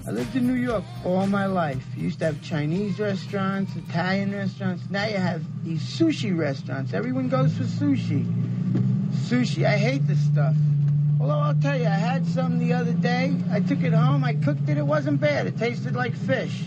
I lived in New York all my life. You used to have Chinese restaurants, Italian restaurants. Now you have these sushi restaurants. Everyone goes for sushi. Sushi, I hate this stuff. Although I'll tell you, I had some the other day. I took it home, I cooked it, it wasn't bad. It tasted like fish.